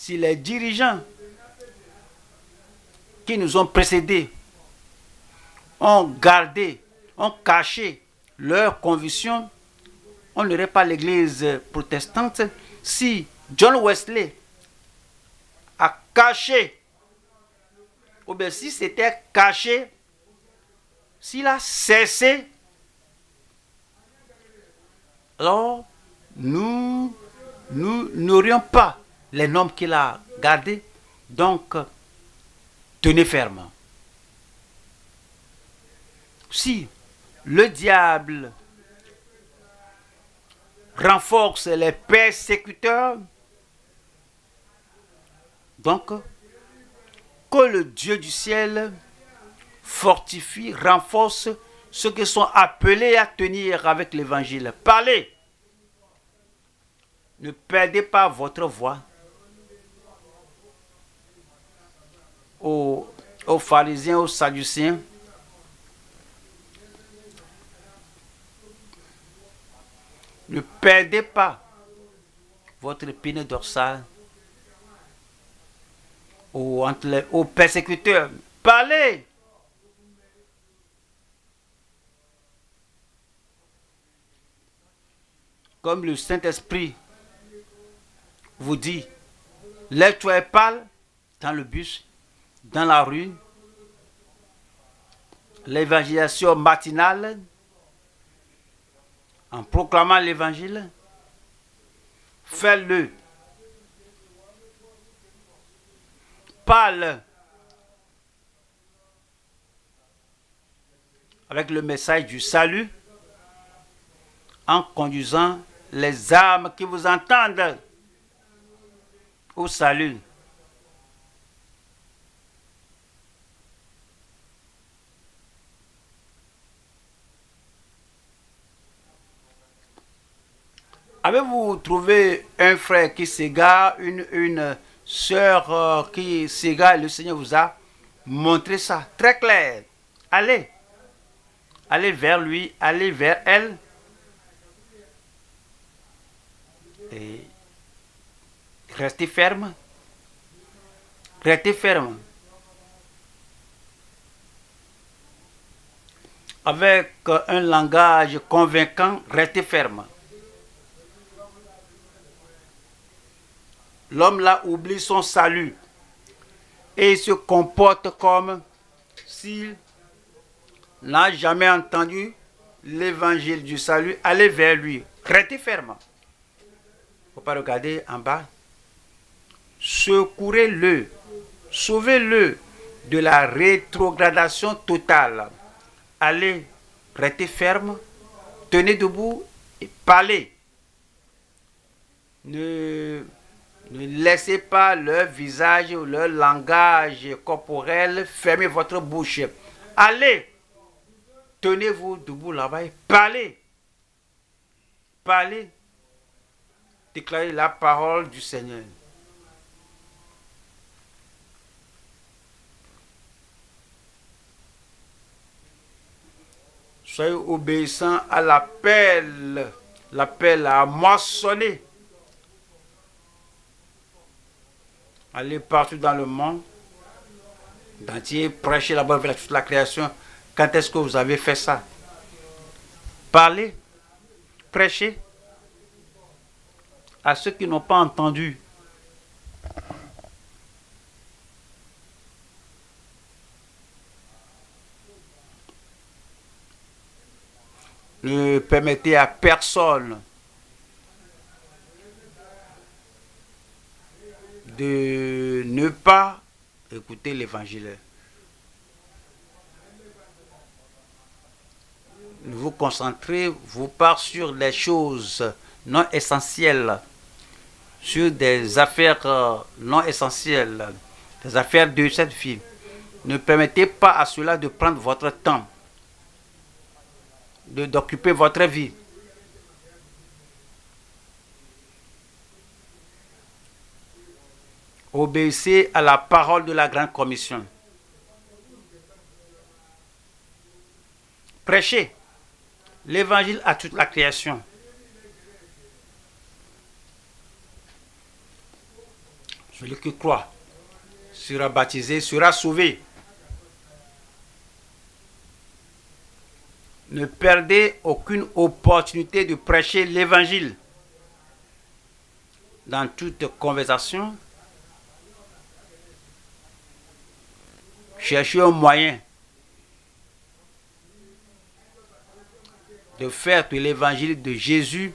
les dirigeants qui nous ont précédés ont caché leur conviction, on n'aurait pas l'église protestante. Si John Wesley a caché, ou bien si c'était caché, s'il a cessé, alors nous n'aurions pas les normes qu'il a gardées. Donc, tenez ferme. Si le diable renforce les persécuteurs, donc, que le Dieu du ciel fortifie, renforce ceux qui sont appelés à tenir avec l'évangile. Parlez. Ne perdez pas votre voix. aux pharisiens, aux sadducéens. Ne perdez pas votre épine dorsale aux persécuteurs. Parlez. Comme le Saint-Esprit vous dit, lève-toi et parle dans le bus, dans la rue, l'évangélisation matinale, en proclamant l'évangile, fais-le. Parle avec le message du salut en conduisant les âmes qui vous entendent au salut. Avez-vous trouvé un frère qui s'égare, une sœur qui s'égare? Le Seigneur vous a montré ça très clair. Allez. Allez vers lui, allez vers elle. Et restez ferme. Restez ferme. Avec un langage convaincant, restez ferme. L'homme là oublie son salut et il se comporte comme s'il n'a jamais entendu l'évangile du salut. Allez vers lui, restez ferme. Il ne faut pas regarder en bas. Secourez-le, sauvez-le de la rétrogradation totale. Allez, restez ferme, tenez debout et parlez. Ne laissez pas leur visage ou leur langage corporel fermer votre bouche. Allez, tenez-vous debout là-bas et parlez. Parlez. Déclarez la parole du Seigneur. Soyez obéissants à l'appel à moissonner. Allez partout dans le monde entier, prêcher la bonne nouvelle à toute la création. Quand est-ce que vous avez fait ça? Parlez, prêchez à ceux qui n'ont pas entendu. Ne permettez à personne de ne pas écouter l'évangile. Ne vous concentrez pas sur des choses non essentielles, sur des affaires non essentielles, des affaires de cette vie. Ne permettez pas à cela de prendre votre temps, d'occuper votre vie. Obéissez à la parole de la grande commission. Prêchez l'évangile à toute la création. Celui qui croit sera baptisé, sera sauvé. Ne perdez aucune opportunité de prêcher l'évangile. Dans toute conversation, cherchez un moyen de faire de l'évangile de Jésus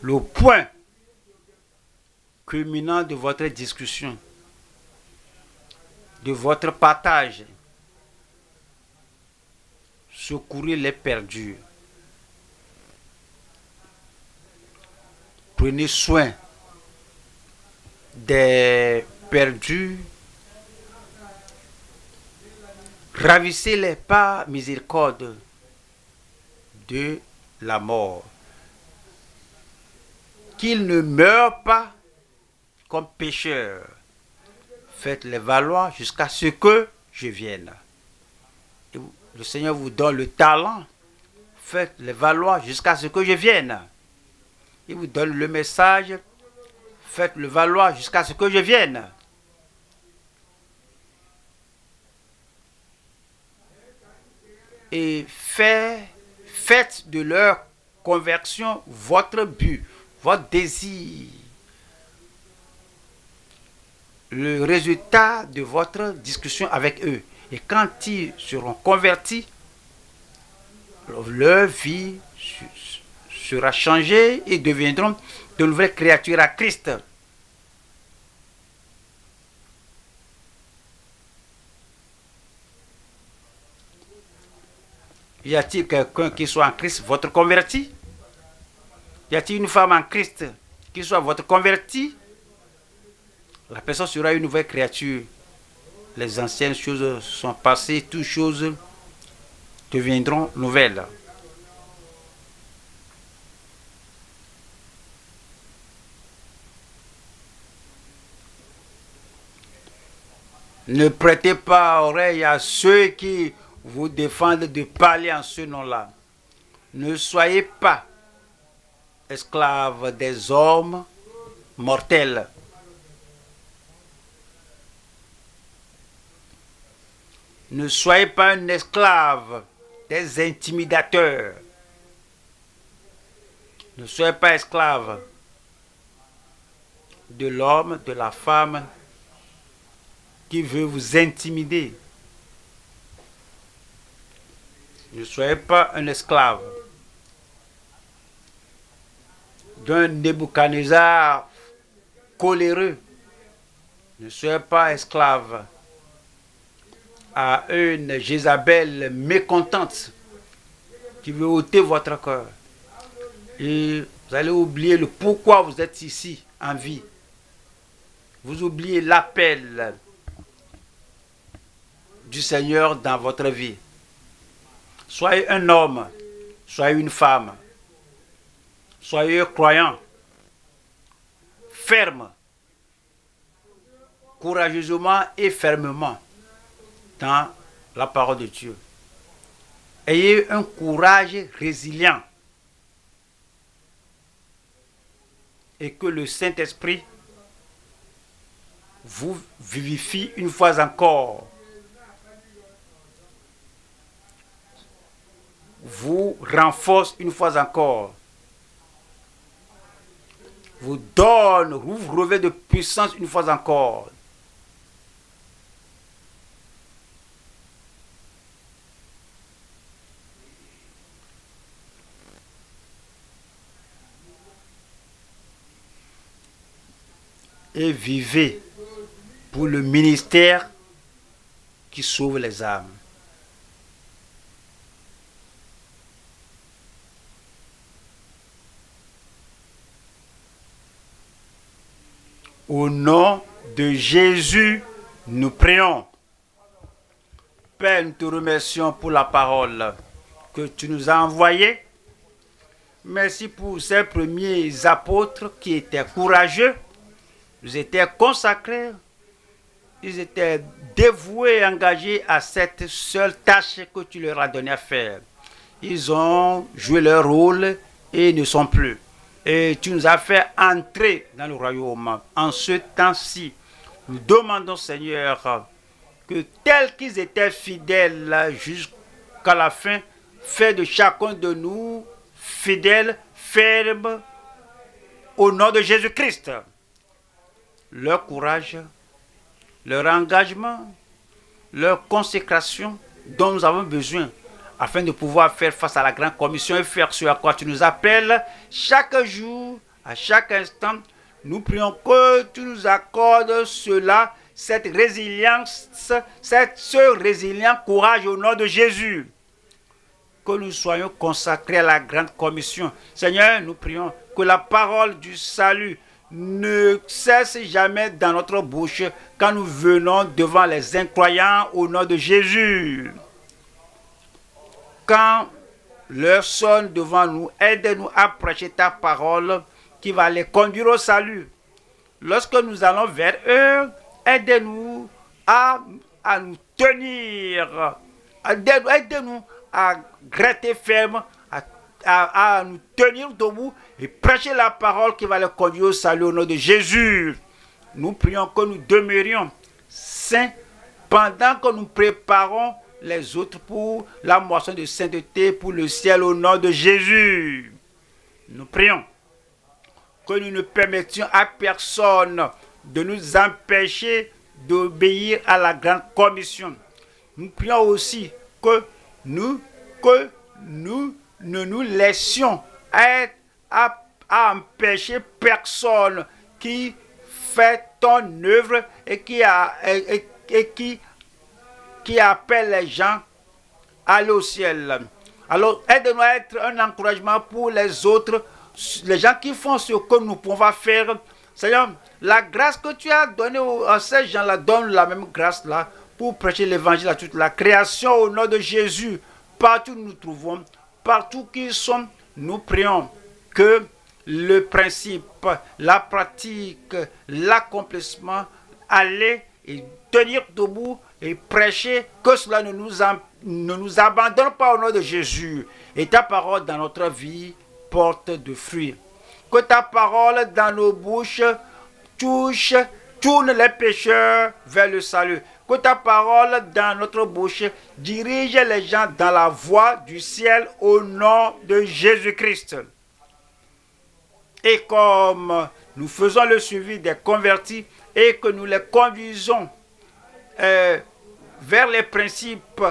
le point culminant de votre discussion, de votre partage. Secourez les perdus. Prenez soin des perdus. Ravissez-les par miséricorde de la mort. Qu'ils ne meurent pas comme pécheurs. faites-les valoir jusqu'à ce que je vienne. Et le Seigneur vous donne le talent, faites-les valoir jusqu'à ce que je vienne. Il vous donne le message, faites-le valoir jusqu'à ce que je vienne. Et faites de leur conversion votre but, votre désir, le résultat de votre discussion avec eux. Et quand ils seront convertis, leur vie sera changée et deviendront de nouvelles créatures à Christ. Y a-t-il quelqu'un qui soit en Christ, votre converti? Y a-t-il une femme en Christ qui soit votre converti? La personne sera une nouvelle créature. Les anciennes choses sont passées, toutes choses deviendront nouvelles. Ne prêtez pas oreille à ceux qui vous défendent de parler en ce nom-là. Ne soyez pas esclaves des hommes mortels. Ne soyez pas un esclave des intimidateurs. Ne soyez pas esclave de l'homme, de la femme qui veut vous intimider. Ne soyez pas un esclave d'un Nebuchadnezzar coléreux. Ne soyez pas esclave à une Jézabel mécontente qui veut ôter votre cœur. Et vous allez oublier le pourquoi vous êtes ici en vie. Vous oubliez l'appel du Seigneur dans votre vie. Soyez un homme, soyez une femme, soyez croyant, ferme, courageusement et fermement dans la parole de Dieu. Ayez un courage résilient et que le Saint-Esprit vous vivifie une fois encore. Vous renforce une fois encore. Vous donne, vous revêt de puissance une fois encore. Et vivez pour le ministère qui sauve les âmes. Au nom de Jésus, nous prions. Père, nous te remercions pour la parole que tu nous as envoyée. Merci pour ces premiers apôtres qui étaient courageux, ils étaient consacrés, ils étaient dévoués et engagés à cette seule tâche que tu leur as donné à faire. Ils ont joué leur rôle et ne sont plus. Et tu nous as fait entrer dans le royaume. En ce temps-ci, nous demandons, Seigneur, que tels qu'ils étaient fidèles jusqu'à la fin, fais de chacun de nous fidèles, fermes, au nom de Jésus-Christ. Leur courage, leur engagement, leur consécration dont nous avons besoin afin de pouvoir faire face à la grande commission et faire ce à quoi tu nous appelles chaque jour, à chaque instant. Nous prions que tu nous accordes cela, cette résilience, ce résilient courage au nom de Jésus. Que nous soyons consacrés à la grande commission. Seigneur, nous prions que la parole du salut ne cesse jamais dans notre bouche quand nous venons devant les incroyants au nom de Jésus. Quand l'heure sonne devant nous, aide-nous à prêcher ta parole qui va les conduire au salut. Lorsque nous allons vers eux, aide-nous à nous tenir, aide-nous à rester ferme, à nous tenir debout et prêcher la parole qui va le conduire au salut au nom de Jésus. Nous prions que nous demeurions saints pendant que nous préparons les autres pour la moisson de sainteté, pour le ciel au nom de Jésus. Nous prions que nous ne permettions à personne de nous empêcher d'obéir à la grande commission. Nous prions aussi que nous ne nous laissions à empêcher personne qui fait ton œuvre et qui appelle les gens à aller au ciel. Alors, aide-nous à être un encouragement pour les autres, les gens qui font ce que nous pouvons faire. Seigneur, la grâce que tu as donnée à ces gens-là, donne la même grâce-là pour prêcher l'évangile à toute la création au nom de Jésus. Partout où nous nous trouvons, partout qu'ils sont, nous prions que le principe, la pratique, l'accomplissement, aller et tenir debout et prêcher, que cela ne nous abandonne pas au nom de Jésus. Et ta parole dans notre vie porte de fruits. Que ta parole dans nos bouches tourne les pécheurs vers le salut. Que ta parole dans notre bouche dirige les gens dans la voie du ciel au nom de Jésus-Christ. Et comme nous faisons le suivi des convertis et que nous les conduisons vers les principes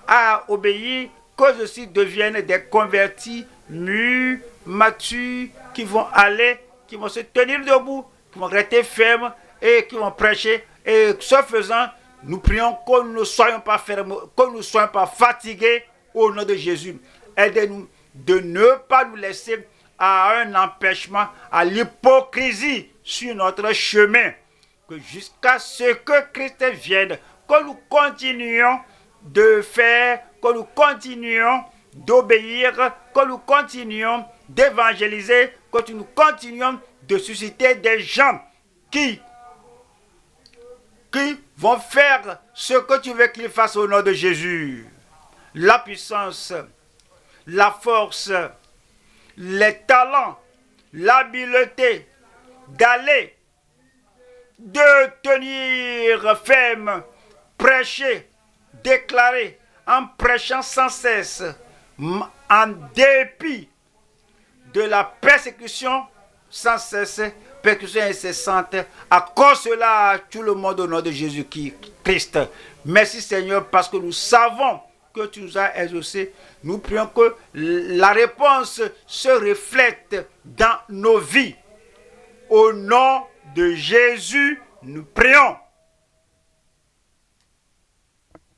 à obéir, que ceux-ci deviennent des convertis mûrs, matures, qui vont aller, qui vont se tenir debout, qui vont rester fermes et qui vont prêcher. Et ce faisant, nous prions que nous ne soyons pas fermes, que nous ne soyons pas fatigués au nom de Jésus. Aidez-nous de ne pas nous laisser à un empêchement, à l'hypocrisie sur notre chemin. Que jusqu'à ce que Christ vienne, que nous continuions de faire, que nous continuions d'obéir, que nous continuions d'évangéliser, que nous continuons de susciter des gens qui vont faire ce que tu veux qu'ils fassent au nom de Jésus. La puissance, la force, les talents, l'habileté d'aller, de tenir ferme, prêcher, déclarer, en prêchant sans cesse, en dépit de la persécution sans cesse, persécution incessante, à cause de cela, tout le monde au nom de Jésus-Christ. Merci Seigneur, parce que nous savons que tu nous as exaucés. Nous prions que la réponse se reflète dans nos vies. Au nom de Jésus, nous prions.